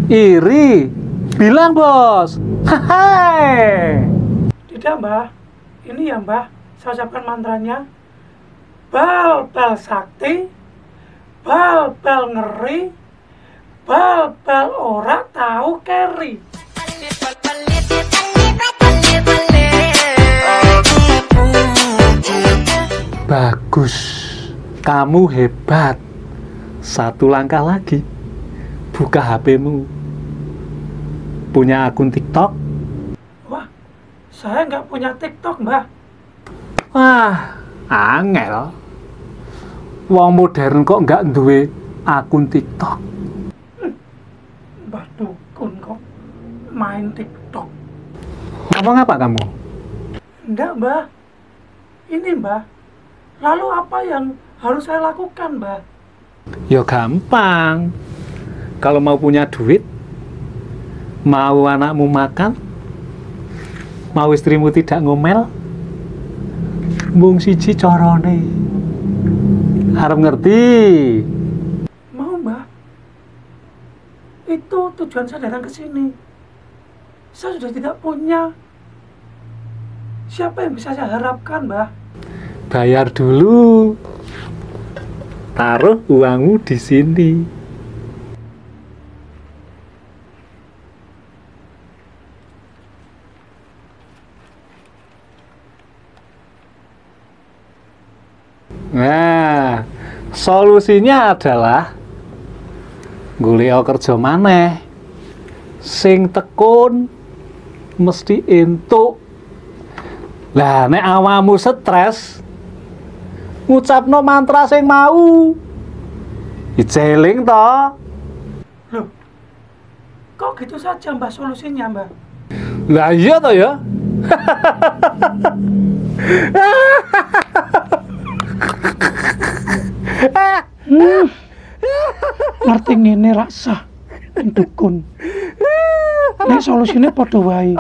Iri, bilang bos. Hai. Tidak, Mbak. Ini ya, Mbak. Saya ucapkan mantranya. Bal-bal sakti, bal-bal ngeri, bal-bal ora tahu keri. Bagus, kamu hebat. Satu langkah lagi, buka HP-mu. Punya akun TikTok? Wah, saya nggak punya TikTok, Mbak. Wah, angel. Wong modern kok nggak duwe akun TikTok? Mbah dukun kok main TikTok. Ngomong apa kamu? Enggak, Mbak. Ini, Mbak. Lalu apa yang harus saya lakukan, Mbak? Ya gampang. Kalau mau punya duit, mau anakmu makan, mau istrimu tidak ngomel, mung siji carane. Harap ngerti. Mau, Mbak. Itu tujuan saya datang ke sini. Saya sudah tidak punya. Siapa yang bisa saya harapkan, Mbak? Bayar dulu. Taruh uangmu di sini. Nah, solusinya adalah golek kerja maneh. Sing tekun mesti entuk. Lah nek awamu stres, ngucapno mantra sing mau. Ijeling to. Loh, kok gitu saja, Mbak, solusinya, Mbak? Lah iya to ya. Ngerti ngene rasa dukun. Nek solusine padha wae.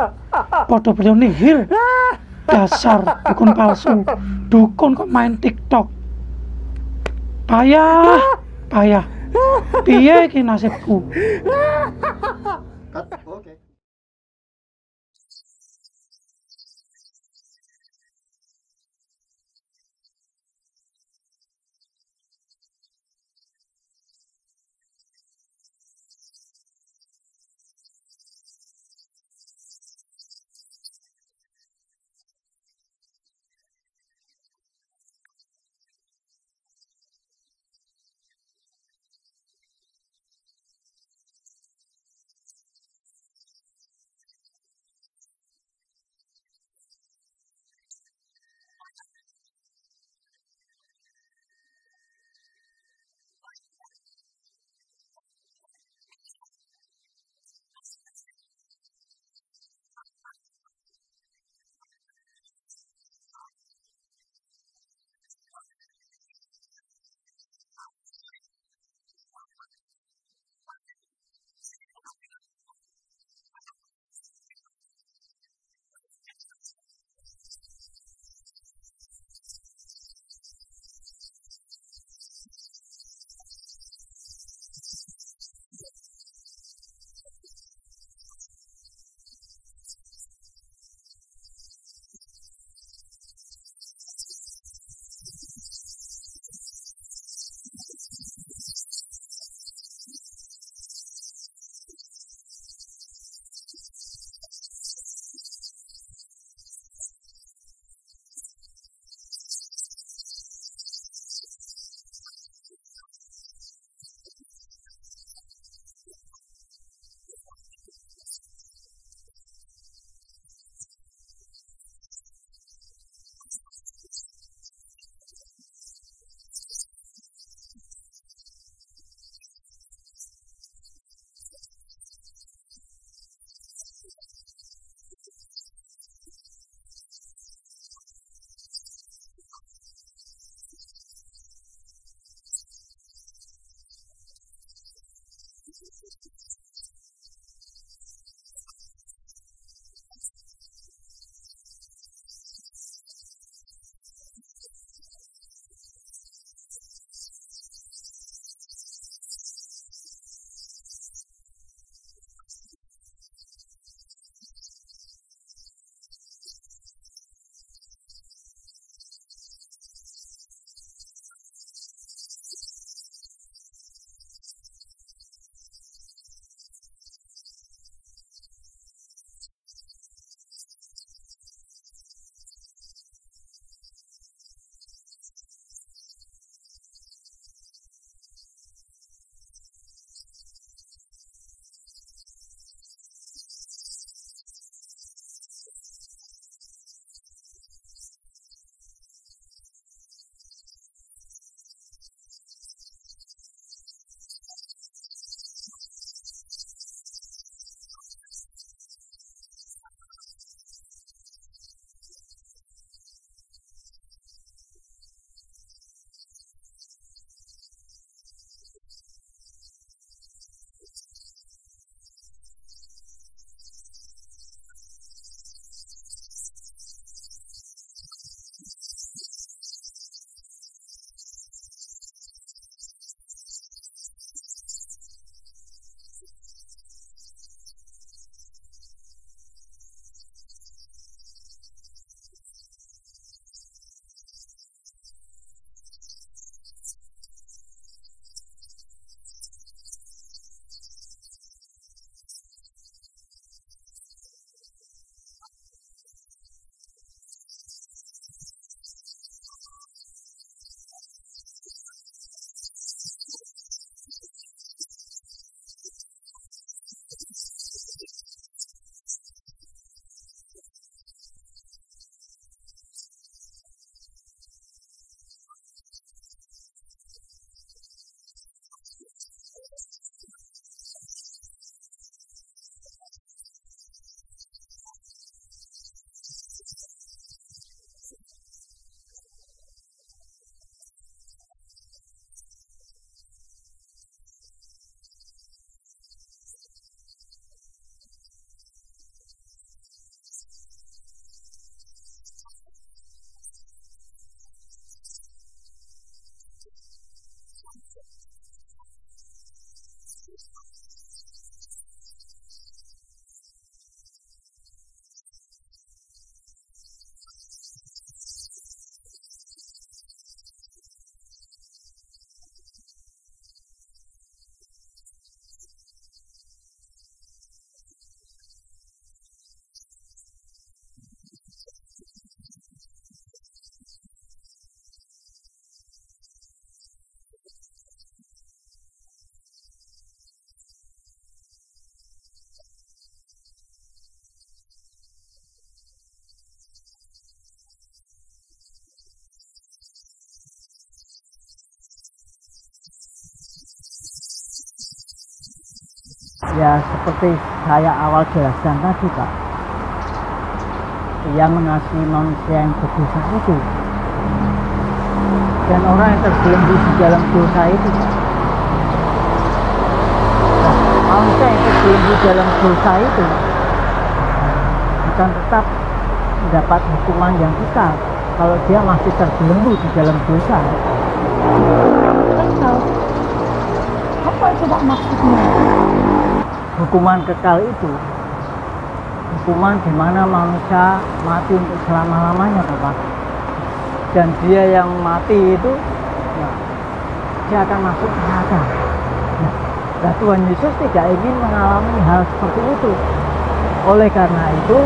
Padha beliau nihil. Dasar dukun palsu. Dukun kok main TikTok. Payah, payah. Piye iki nasibku? Oke. Ya seperti saya awal jelaskan tadi Pak, yang mengasihi manusia yang berdosa itu dan orang yang terbelenggu di dalam dosa itu Pak. Nah, manusia yang terbelenggu dalam dosa itu akan tetap mendapat hukuman yang kekal kalau dia masih terbelenggu di dalam dosa. Kekal? Apa itu Pak maksudnya? Hukuman kekal itu hukuman di mana manusia mati untuk selama-lamanya Bapak. Dan dia yang mati itu ya, dia akan masuk neraka. Nah, Tuhan Yesus tidak ingin mengalami hal seperti itu. Oleh karena itu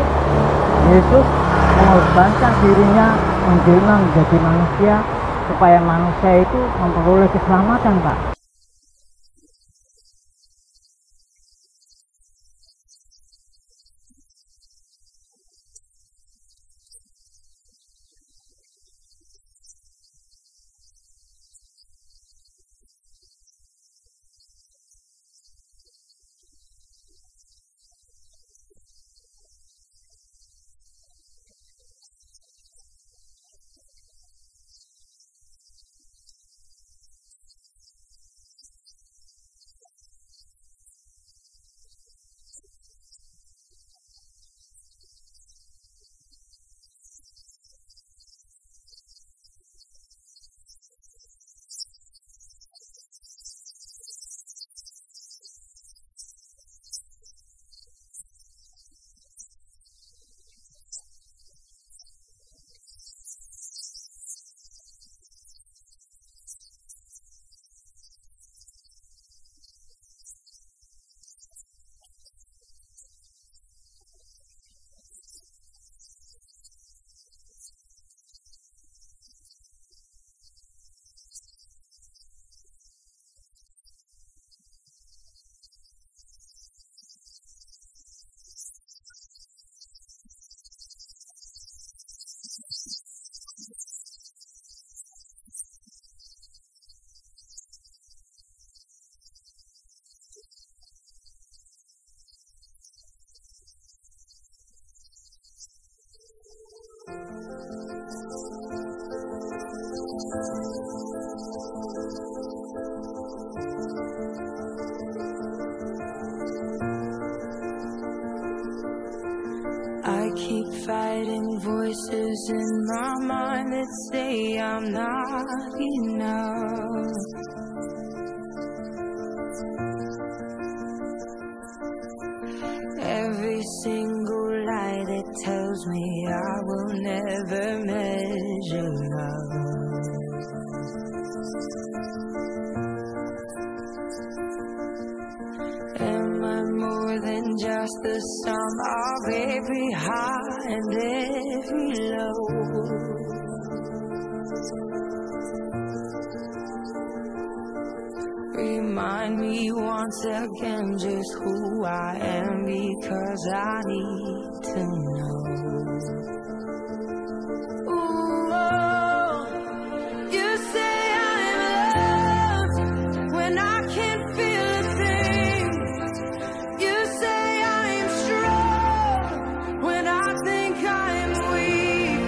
Yesus mengorbankan dirinya menjelma menjadi manusia supaya manusia itu memperoleh keselamatan Pak. keep fighting voices in my mind that say I'm not enough. Every single lie that tells me I will never measure up. Am I more than just the sum of every high and every low? Remind me once again just who I am, because I need to know. Ooh, oh, you say I'm loved when I can't feel a thing. You say I'm strong when I think I'm weak.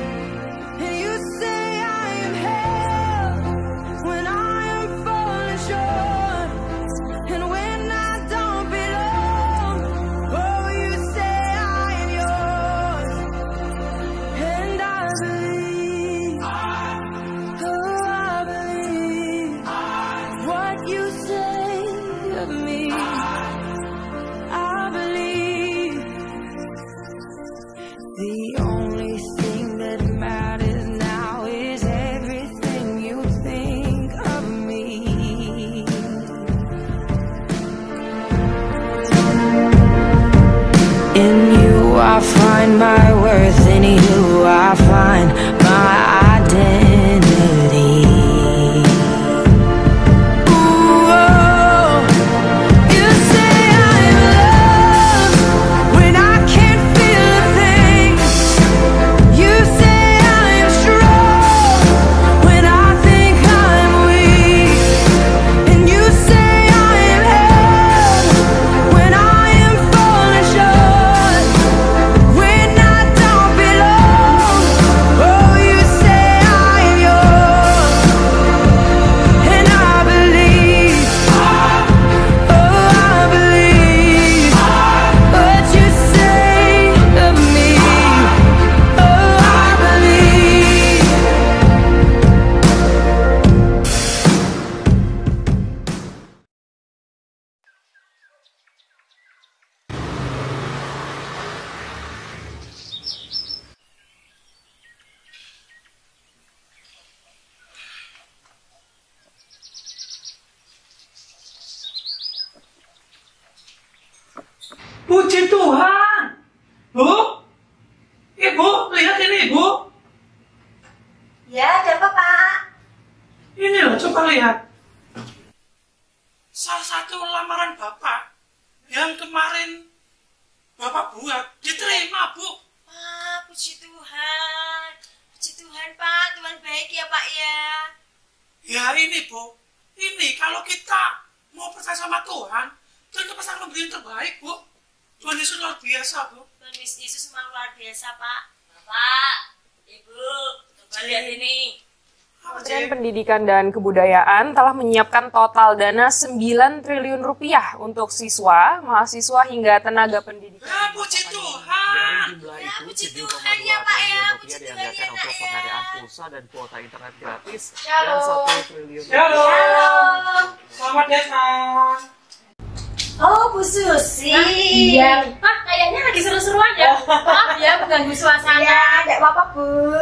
And you say I'm held when I am falling short. And when I don't belong, oh, you say I'm yours. And I believe, oh, I believe what you say of me. I believe the only thing that matters now is everything you think of me. In you I find my worth, in you I find my identity. Ooh, oh, you say I'm loved when I can't feel a thing. You say I'm strong when I think I'm weak. And you say I'm held when I am falling short. When I don't belong, oh, you say I'm yours. And I believe, oh, I believe what you say of me. Oh, I believe. Puji Tuhan. Bu? Ibu, lihat ini, Bu. Ya, ada apa, Pak? Ini loh, coba lihat. Salah satu lamaran Bapak yang kemarin Bapak buat diterima, Bu. Ah, puji Tuhan. Puji Tuhan, Pak. Tuhan baik ya, Pak ya. Ya ini, Bu. Ini kalau kita mau percaya sama Tuhan, tentu pasti akan memberi yang terbaik, Bu. Tuhan Yesus luar biasa, Bu. Tuhan Yesus memang luar biasa, Pak. Bapak, Ibu, coba lihat ini. Kementerian Pendidikan dan Kebudayaan telah menyiapkan total dana 9 triliun rupiah untuk siswa, mahasiswa hingga tenaga pendidikan. Ya, puji Tuhan. Ya, puji Tuhan ya, Pak ya. Puji Tuhan ya, Nak ya. Pengadaan pulsa dan kuota internet gratis Shalom. dan 1 triliun. Shalom. Selamat datang. Oh, Bu Susi. Iya. Ah, kayaknya lagi seru-seruan ya. Maaf ya, mengganggu suasana. Ya, tidak apa-apa, Bu.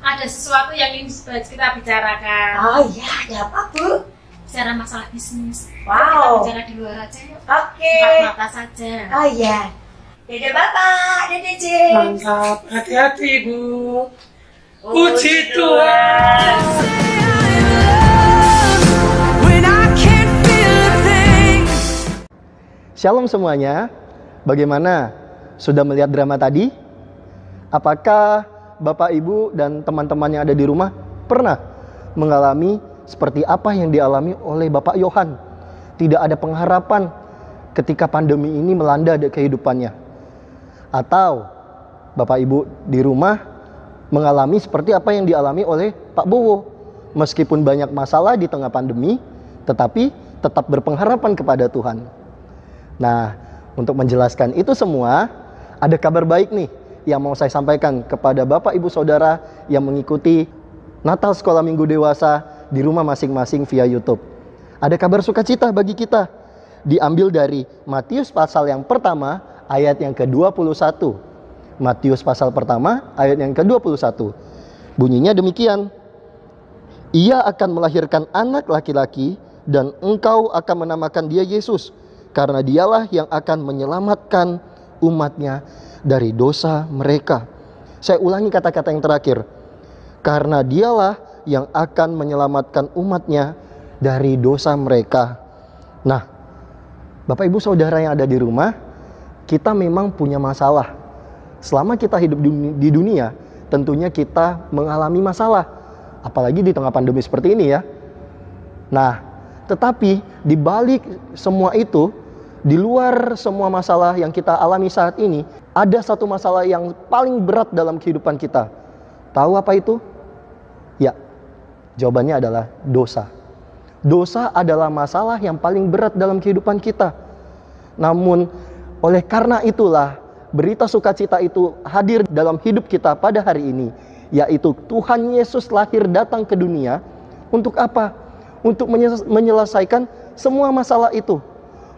Ada sesuatu yang ingin kita bicarakan. Oh iya, ada apa, Bu? Bicara masalah bisnis. Wow. Kita bicara di luar aja yuk. Oke. Empat mata saja. Oh iya. Dede Bapak, Dede James. Mantap, hati-hati, Bu. Puji Tuhan. Shalom semuanya. Bagaimana? Sudah melihat drama tadi? Apakah Bapak, Ibu, dan teman-teman yang ada di rumah pernah mengalami seperti apa yang dialami oleh Bapak Yohan? Tidak ada pengharapan ketika pandemi ini melanda kehidupannya. Atau Bapak Ibu di rumah mengalami seperti apa yang dialami oleh Pak Bowo. Meskipun banyak masalah di tengah pandemi, tetapi tetap berpengharapan kepada Tuhan. Nah, untuk menjelaskan itu semua, ada kabar baik nih yang mau saya sampaikan kepada Bapak Ibu Saudara yang mengikuti Natal Sekolah Minggu Dewasa di rumah masing-masing via YouTube. Ada kabar sukacita bagi kita, diambil dari Matius pasal yang pertama ayat yang ke-21. Matius pasal pertama ayat yang ke-21. Bunyinya demikian. Ia akan melahirkan anak laki-laki dan engkau akan menamakan dia Yesus, karena dialah yang akan menyelamatkan umatnya dari dosa mereka. Saya ulangi kata-kata yang terakhir. Karena dialah yang akan menyelamatkan umatnya dari dosa mereka. Nah, Bapak Ibu Saudara yang ada di rumah, kita memang punya masalah. Selama kita hidup di dunia, tentunya kita mengalami masalah. Apalagi di tengah pandemi seperti ini ya. Nah, tetapi di balik semua itu, di luar semua masalah yang kita alami saat ini, ada satu masalah yang paling berat dalam kehidupan kita. Tahu apa itu? Ya, jawabannya adalah dosa. Dosa adalah masalah yang paling berat dalam kehidupan kita. Namun, oleh karena itulah, berita sukacita itu hadir dalam hidup kita pada hari ini, yaitu Tuhan Yesus lahir datang ke dunia. Untuk apa? Untuk menyelesaikan semua masalah itu.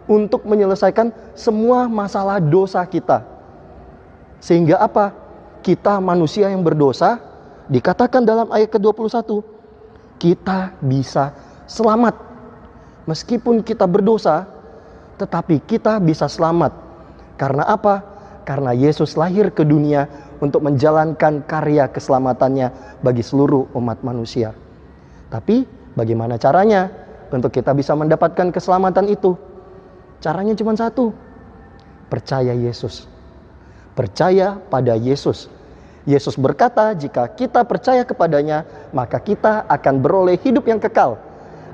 Untuk menyelesaikan semua masalah dosa kita. Sehingga apa? Kita manusia yang berdosa, dikatakan dalam ayat ke-21, kita bisa selamat. Meskipun kita berdosa, tetapi kita bisa selamat. Karena apa? Karena Yesus lahir ke dunia untuk menjalankan karya keselamatannya bagi seluruh umat manusia. Tapi bagaimana caranya untuk kita bisa mendapatkan keselamatan itu? Caranya cuma satu. Percaya Yesus. Percaya pada Yesus. Yesus berkata, jika kita percaya kepadanya, maka kita akan beroleh hidup yang kekal.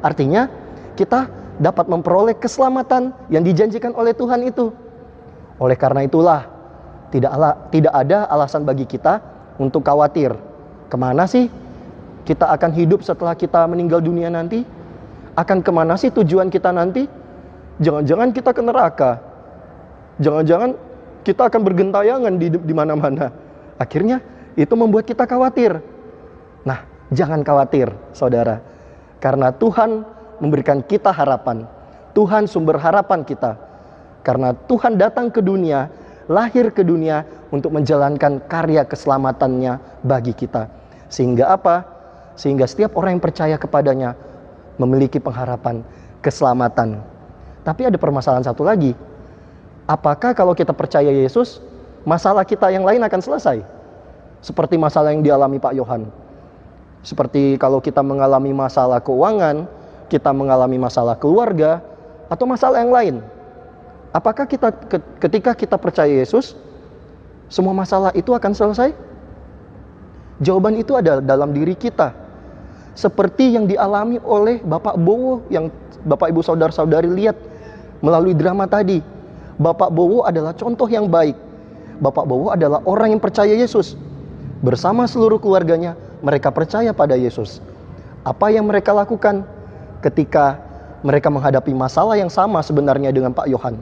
Artinya, kita dapat memperoleh keselamatan yang dijanjikan oleh Tuhan itu. Oleh karena itulah, tidak ada alasan bagi kita untuk khawatir. Kemana sih kita akan hidup setelah kita meninggal dunia nanti? Akan kemana sih tujuan kita nanti? Jangan-jangan kita ke neraka. Jangan-jangan kita akan bergentayangan di mana-mana. Akhirnya itu membuat kita khawatir. Nah, jangan khawatir, saudara. Karena Tuhan memberikan kita harapan. Tuhan sumber harapan kita. Karena Tuhan datang ke dunia, lahir ke dunia untuk menjalankan karya keselamatannya bagi kita. Sehingga apa? Sehingga setiap orang yang percaya kepadanya memiliki pengharapan keselamatan. Tapi ada permasalahan satu lagi. Apakah kalau kita percaya Yesus, masalah kita yang lain akan selesai? Seperti masalah yang dialami Pak Yohan. Seperti kalau kita mengalami masalah keuangan, kita mengalami masalah keluarga, atau masalah yang lain. Apakah ketika kita percaya Yesus, semua masalah itu akan selesai? Jawaban itu ada dalam diri kita. Seperti yang dialami oleh Bapak Bowo yang Bapak Ibu Saudara-saudari lihat melalui drama tadi. Bapak Bowo adalah contoh yang baik. Bapak Bowo adalah orang yang percaya Yesus. Bersama seluruh keluarganya, mereka percaya pada Yesus. Apa yang mereka lakukan ketika mereka menghadapi masalah yang sama sebenarnya dengan Pak Yohan?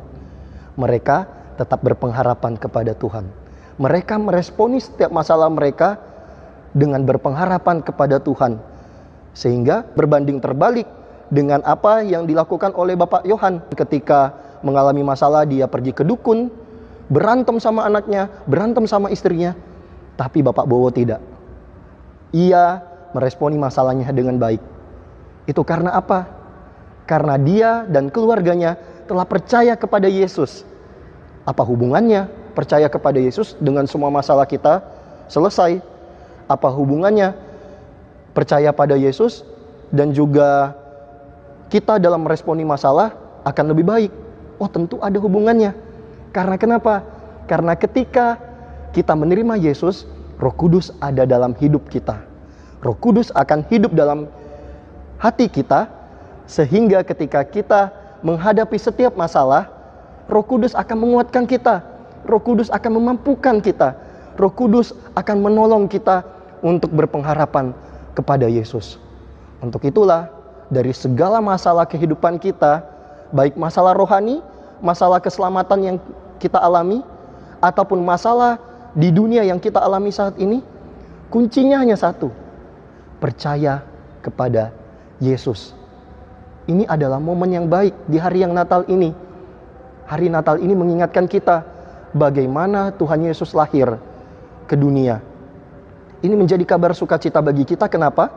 Mereka tetap berpengharapan kepada Tuhan. Mereka meresponi setiap masalah mereka dengan berpengharapan kepada Tuhan. Sehingga berbanding terbalik dengan apa yang dilakukan oleh Bapak Yohan. Ketika mengalami masalah, dia pergi ke dukun, berantem sama anaknya, berantem sama istrinya. Tapi Bapak Bowo tidak. Ia meresponi masalahnya dengan baik. Itu karena apa? Karena dia dan keluarganya telah percaya kepada Yesus. Apa hubungannya percaya kepada Yesus dengan semua masalah kita selesai? Apa hubungannya percaya pada Yesus dan juga kita dalam meresponi masalah akan lebih baik? Oh, tentu ada hubungannya. Karena kenapa? Karena ketika kita menerima Yesus, Roh Kudus ada dalam hidup kita. Roh Kudus akan hidup dalam hati kita, sehingga ketika kita menghadapi setiap masalah, Roh Kudus akan menguatkan kita. Roh Kudus akan memampukan kita. Roh Kudus akan menolong kita untuk berpengharapan kepada Yesus. Untuk itulah, dari segala masalah kehidupan kita, baik masalah rohani, masalah keselamatan yang kita alami, ataupun masalah di dunia yang kita alami saat ini, kuncinya hanya satu: percaya kepada Yesus. Ini adalah momen yang baik di hari yang Natal ini. Hari Natal ini mengingatkan kita bagaimana Tuhan Yesus lahir ke dunia. Ini menjadi kabar sukacita bagi kita. Kenapa?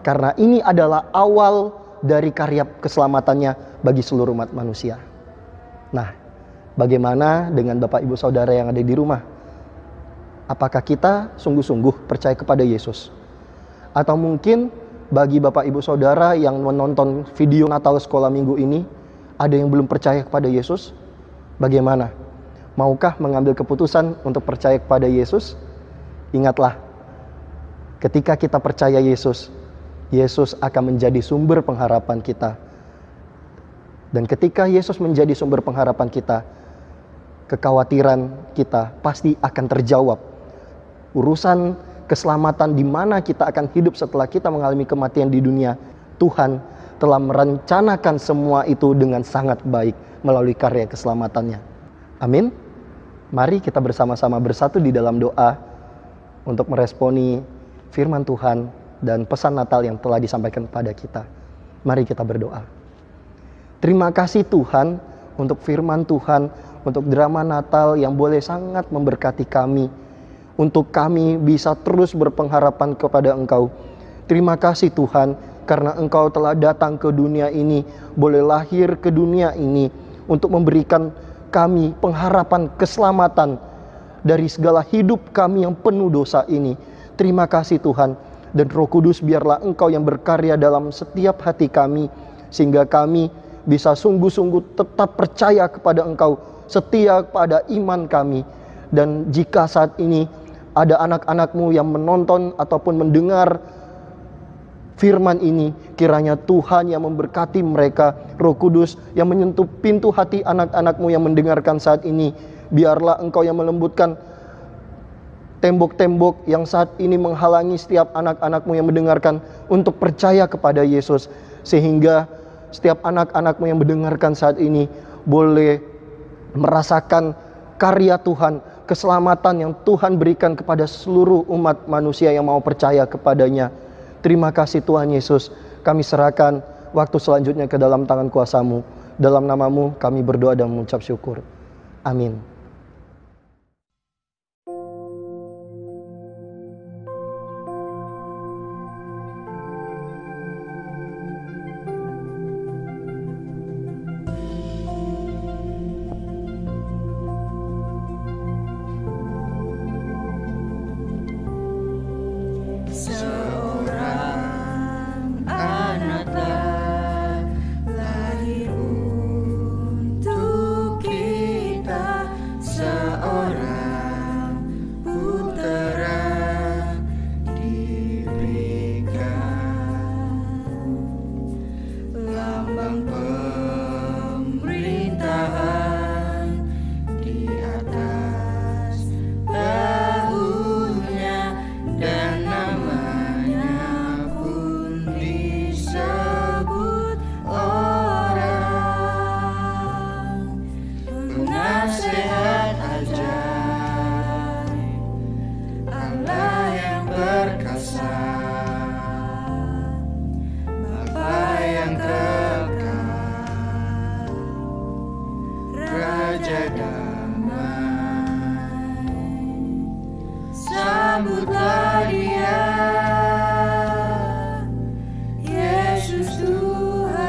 Karena ini adalah awal dari karya keselamatannya bagi seluruh umat manusia. Nah, bagaimana dengan Bapak Ibu Saudara yang ada di rumah? Apakah kita sungguh-sungguh percaya kepada Yesus? Atau mungkin bagi Bapak Ibu Saudara yang menonton video Natal Sekolah Minggu ini, ada yang belum percaya kepada Yesus? Bagaimana? Maukah mengambil keputusan untuk percaya kepada Yesus? Ingatlah, ketika kita percaya Yesus, Yesus akan menjadi sumber pengharapan kita. Dan ketika Yesus menjadi sumber pengharapan kita, kekhawatiran kita pasti akan terjawab. Urusan keselamatan di mana kita akan hidup setelah kita mengalami kematian di dunia, Tuhan telah merencanakan semua itu dengan sangat baik melalui karya keselamatannya. Amin. Mari kita bersama-sama bersatu di dalam doa untuk meresponi firman Tuhan dan pesan Natal yang telah disampaikan kepada kita. Mari kita berdoa. Terima kasih Tuhan untuk firman Tuhan, untuk drama Natal yang boleh sangat memberkati kami, untuk kami bisa terus berpengharapan kepada Engkau. Terima kasih Tuhan, karena Engkau telah datang ke dunia ini, boleh lahir ke dunia ini, untuk memberikan kami pengharapan keselamatan dari segala hidup kami yang penuh dosa ini. Terima kasih Tuhan, dan Roh Kudus biarlah Engkau yang berkarya dalam setiap hati kami, sehingga kami bisa sungguh-sungguh tetap percaya kepada Engkau, setia pada iman kami. Dan jika saat ini ada anak-anak-Mu yang menonton ataupun mendengar firman ini, kiranya Tuhan yang memberkati mereka, Roh Kudus yang menyentuh pintu hati anak-anak-Mu yang mendengarkan saat ini. Biarlah Engkau yang melembutkan tembok-tembok yang saat ini menghalangi setiap anak-anak-Mu yang mendengarkan untuk percaya kepada Yesus, sehingga setiap anak-anak-Mu yang mendengarkan saat ini boleh merasakan karya Tuhan, keselamatan yang Tuhan berikan kepada seluruh umat manusia yang mau percaya kepadanya. Terima kasih Tuhan Yesus, kami serahkan waktu selanjutnya ke dalam tangan kuasa-Mu. Dalam nama-Mu kami berdoa dan mengucap syukur. Amin. Sambutlah Dia, Yesus Tuhan,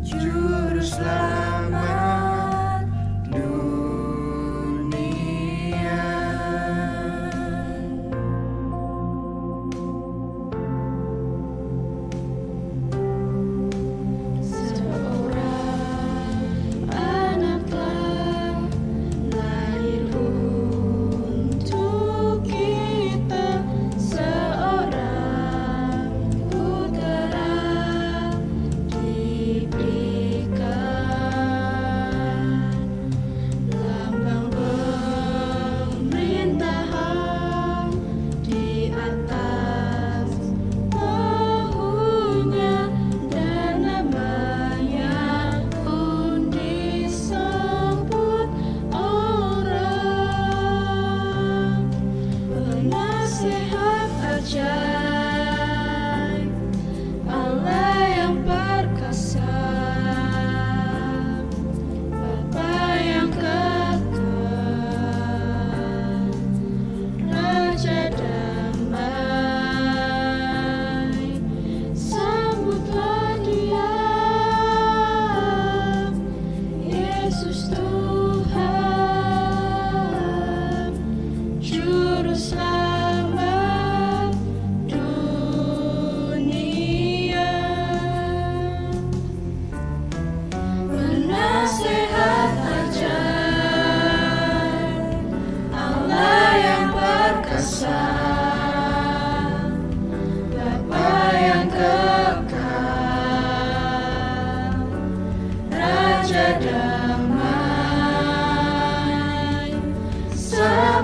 Juru Selamat dunia. Seorang anak telah lahir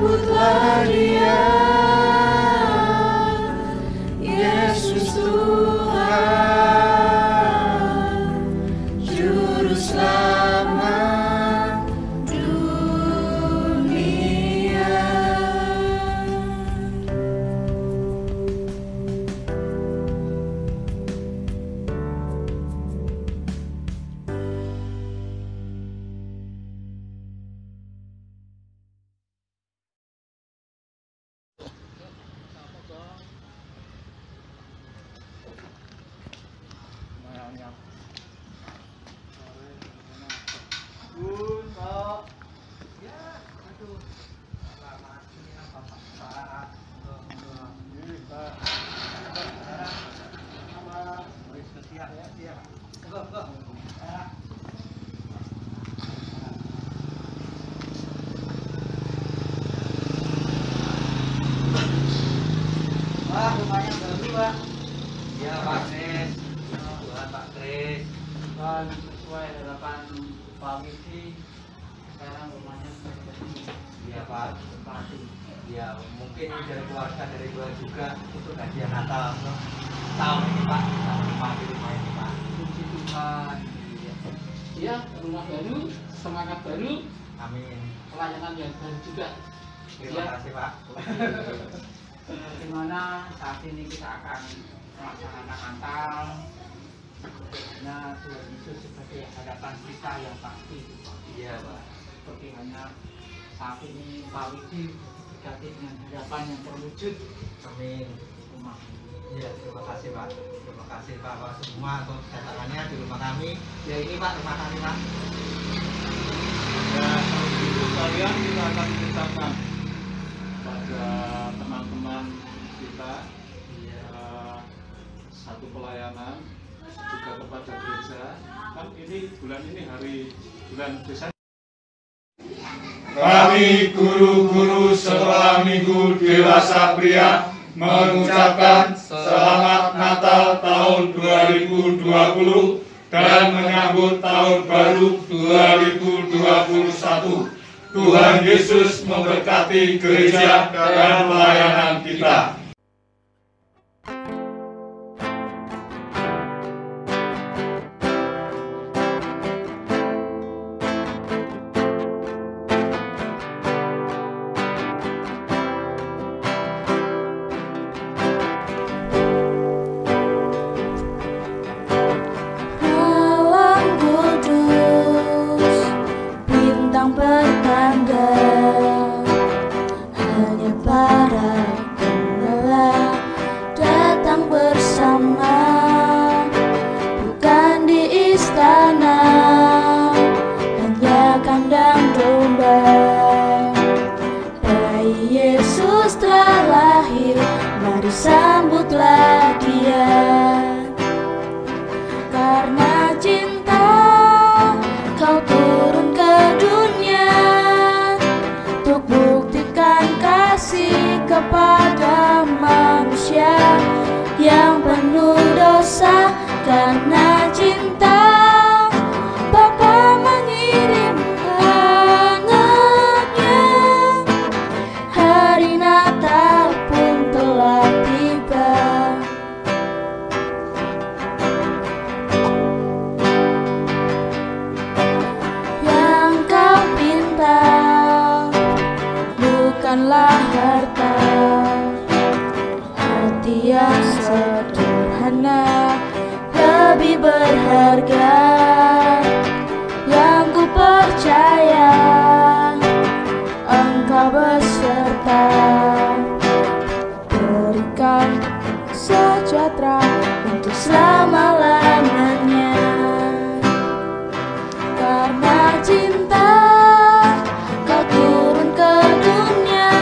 sambutlah Dia, Yesus Tuhan, Juru Selamat dunia. Wah, rumahnya baru, Pak. Iya, Pak Kris. Tuhan, Pak Kris. Dan sesuai harapan Pak Widi, sekarang rumahnya sudah jadi. Iya, Pak. Pasti. Ya, mungkin dari keluarga, dari Tuhan juga untuk hadiah Natal tahun ini, Pak. Kita menikmati rumah ini, Pak. Puji Tuhan. Ya, rumah baru, semangat baru. Amin. Pelayanan yang baru juga. Terima kasih, Pak. Dimana saat ini kita akan melaksanakan Natal. Nah, Tuhan Yesus sebagai harapan kita yang pasti. Iya, Pak. Seperti hanya saat ini Pak Widi diberkati dengan harapan yang terwujud. Amin. Rumah. Iya, terima kasih, Pak. Terima kasih, Pak, semua untuk kedatangannya di rumah kami. Ya, ini Pak, rumah kami, Pak. Ya, kalau begitu kalian kita akan ceritakan pada teman-teman kita satu pelayanan juga kepada gereja. Kan ini bulan ini bulan Desember. Kami guru-guru sekolah minggu dewasa pria mengucapkan selamat Natal tahun 2020 dan menyambut tahun baru 2021. Tuhan Yesus memberkati gereja dan pelayanan kita. Sambutlah Dia, karena cinta Kau turun ke dunia untuk buktikan kasih kepada manusia yang penuh dosa. Karena cinta Bapa mengirim anaknya, hari Natal pun telah tiba. Yang kau pinta bukanlah harta, hati yang sederhana lebih berharga. Yang ku percaya Engkau beserta, berikan sejahtera untuk selama-lamanya. Karena cinta Kau turun ke dunia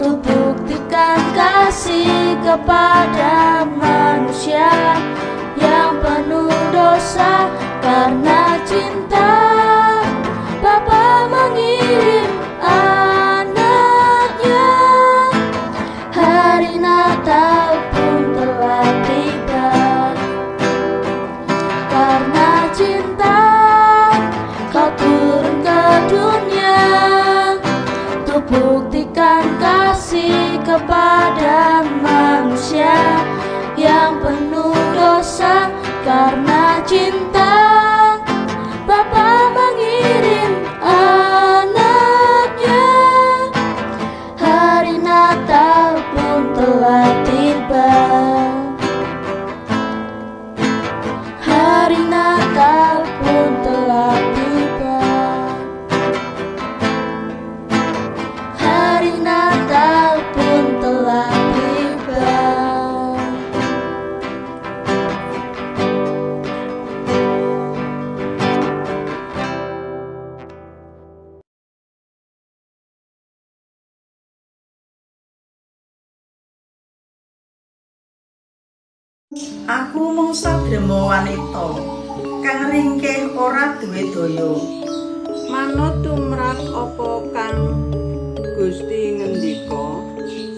untuk buktikan kasih kepada manusia yang penuh dosa. Karena cinta Bapa mengirim anaknya, hari Natal pun telah tiba. Karena cinta Kau turun ke dunia untuk buktikan kasih kepada manusia yang penuh dosa. Karena cinta, Bapa mengirim anaknya. Hari Natal pun telah tiba. Hari Natal pun telah tiba. Hari Natal pun telah tiba. Aku mungsa drema wanita kang ringkih ora duwe daya. Manut tumrap apa kang Gusti ngendika,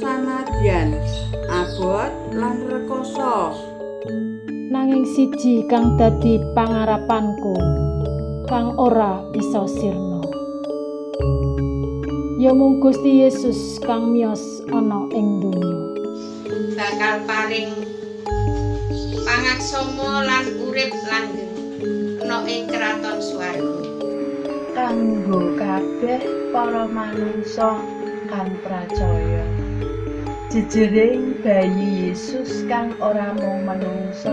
sanadyan abot lan rekoso. Nanging siji kang dadi pangarapanku, kang ora bisa sirna. Ya mung Gusti Yesus kang miyos ana ing donya. Bakal paring pangaksama lan urip langgeng ana ing kraton swarga. Kanggo kabeh para manungsa kang pracaya. Jejering bayi Yesus kang ora mung manungsa,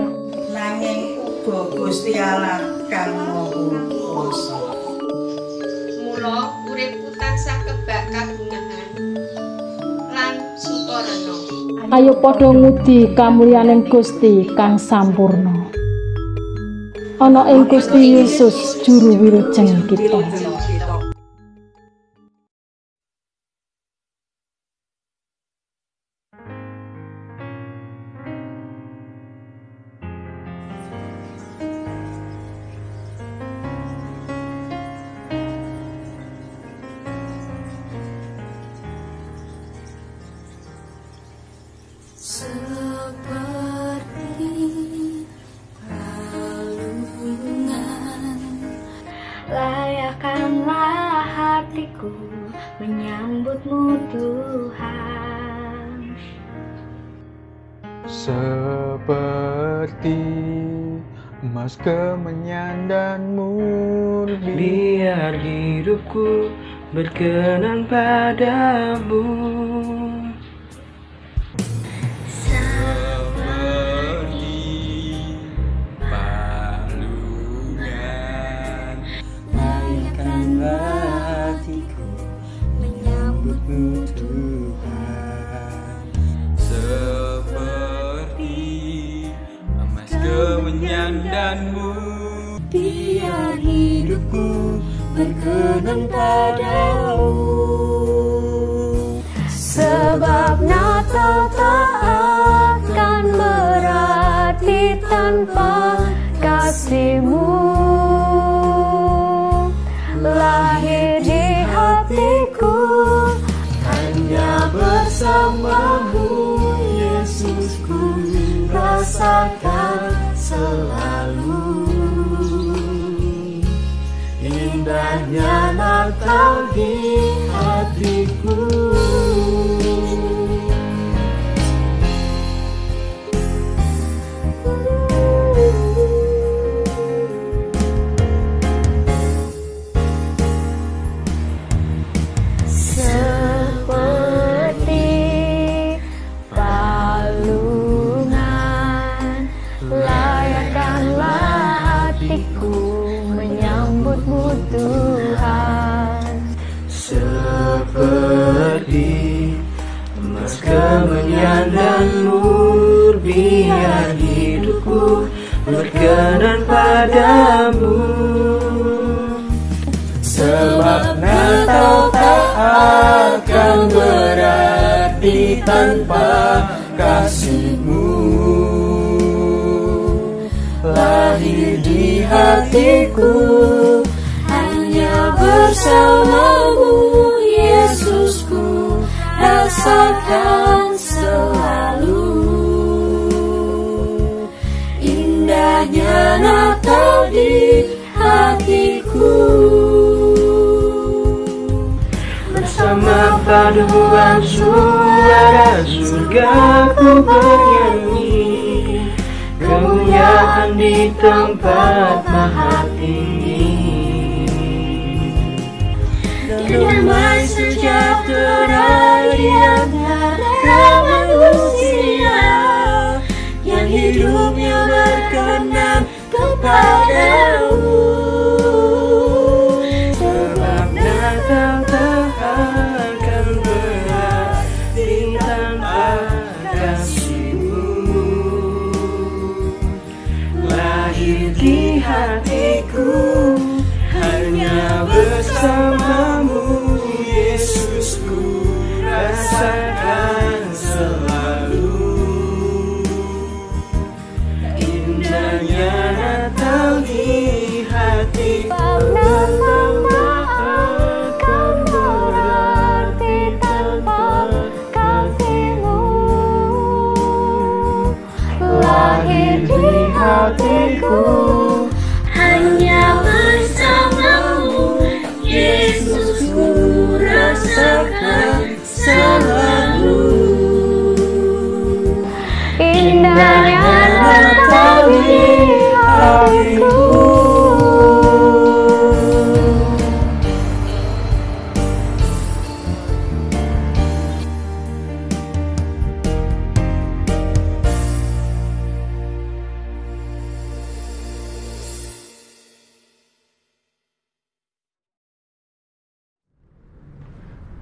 nanging uga Gusti Allah kang Maha Kuwasa. Mula uripku tansah kebak kabungahan lan sukarena. Ayo padha ngudi kamulyaning Gusti kang sampurna. Ana ing Gusti Yesus juru wilujeng kita. Layakkanlah hatiku menyambutmu Tuhan. Seperti emas kemenyan dan murni, biar hidupku berkenan padamu. Hatiku menyambutmu Tuhan, seperti emas kemenyan dan murni, biar hidupku berkenan padamu. Sebab Natal tak akan berarti tanpa kasih-Mu. Lahir di hatiku hanya bersama-Mu, Yesusku, rasakan selalu indahnya Natal di hatiku. Seperti emas kemenyan dan mur, biar hidupku berkenan padamu. Sebab Natal tak akan berarti tanpa kasih-Mu. Lahir di hatiku hanya bersama-Mu, Yesusku, rasakan selalu indahnya Natal di hatiku. Bersama paduan suara surga ku bernyanyi, kemuliaan di tempat maha tinggi. Damai sejahtera di antara manusia, yang hidupnya berkenan kepadamu. Sebab Natal tak akan berarti tanpa kasih-Mu. Lahir di hatiku hanya bersama-Mu, Yesusku, rasakan selalu indahnya Natal di hatiku. Akan berarti tanpa kasih-Mu. Lahir di hatiku hanya bersama-Mu, Yesusku, rasakan selalu indahnya Natal di hatiku.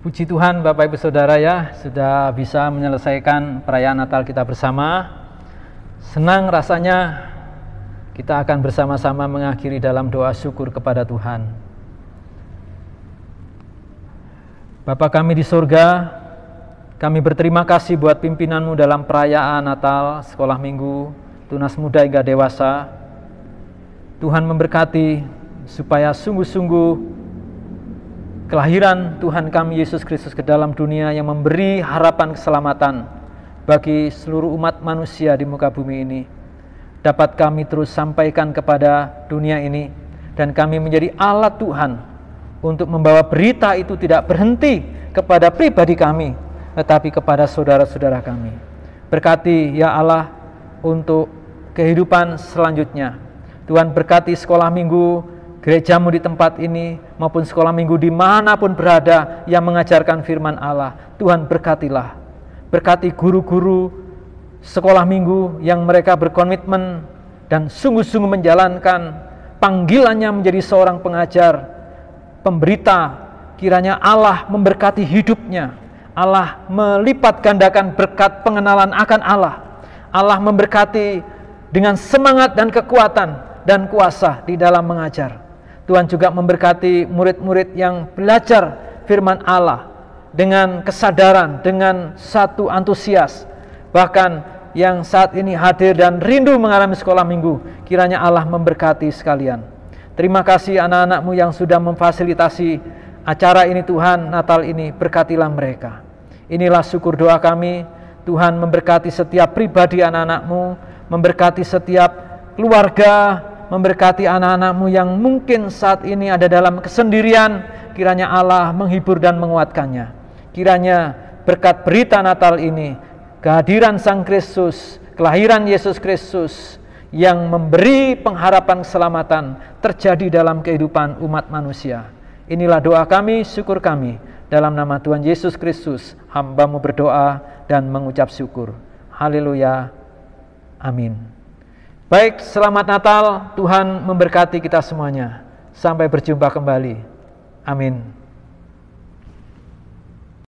Puji Tuhan Bapak Ibu Saudara ya, sudah bisa menyelesaikan perayaan Natal kita bersama. Senang rasanya kita akan bersama-sama mengakhiri dalam doa syukur kepada Tuhan. Bapa kami di surga, kami berterima kasih buat pimpinan-Mu dalam perayaan Natal, sekolah minggu, tunas muda hingga dewasa. Tuhan memberkati supaya sungguh-sungguh kelahiran Tuhan kami Yesus Kristus ke dalam dunia yang memberi harapan keselamatan bagi seluruh umat manusia di muka bumi ini dapat kami terus sampaikan kepada dunia ini, dan kami menjadi alat Tuhan untuk membawa berita itu tidak berhenti kepada pribadi kami, tetapi kepada saudara-saudara kami. Berkati ya Allah untuk kehidupan selanjutnya. Tuhan berkati sekolah minggu gereja-Mu di tempat ini maupun sekolah minggu dimanapun berada yang mengajarkan firman Allah. Tuhan berkatilah, berkati guru-guru sekolah minggu yang mereka berkomitmen dan sungguh-sungguh menjalankan panggilannya menjadi seorang pengajar, pemberita. Kiranya Allah memberkati hidupnya, Allah melipat gandakan berkat pengenalan akan Allah. Allah memberkati dengan semangat dan kekuatan dan kuasa di dalam mengajar. Tuhan juga memberkati murid-murid yang belajar firman Allah dengan kesadaran, dengan satu antusias. Bahkan yang saat ini hadir dan rindu mengalami sekolah minggu, kiranya Allah memberkati sekalian. Terima kasih anak-anak-Mu yang sudah memfasilitasi acara ini Tuhan, Natal ini, berkatilah mereka. Inilah syukur doa kami, Tuhan memberkati setiap pribadi anak-anak-Mu, memberkati setiap keluarga, memberkati anak-anak-Mu yang mungkin saat ini ada dalam kesendirian. Kiranya Allah menghibur dan menguatkannya. Kiranya berkat berita Natal ini, kehadiran Sang Kristus, kelahiran Yesus Kristus yang memberi pengharapan keselamatan terjadi dalam kehidupan umat manusia. Inilah doa kami, syukur kami. Dalam nama Tuhan Yesus Kristus, hamba-Mu berdoa dan mengucap syukur. Haleluya. Amin. Baik, selamat Natal. Tuhan memberkati kita semuanya. Sampai berjumpa kembali. Amin.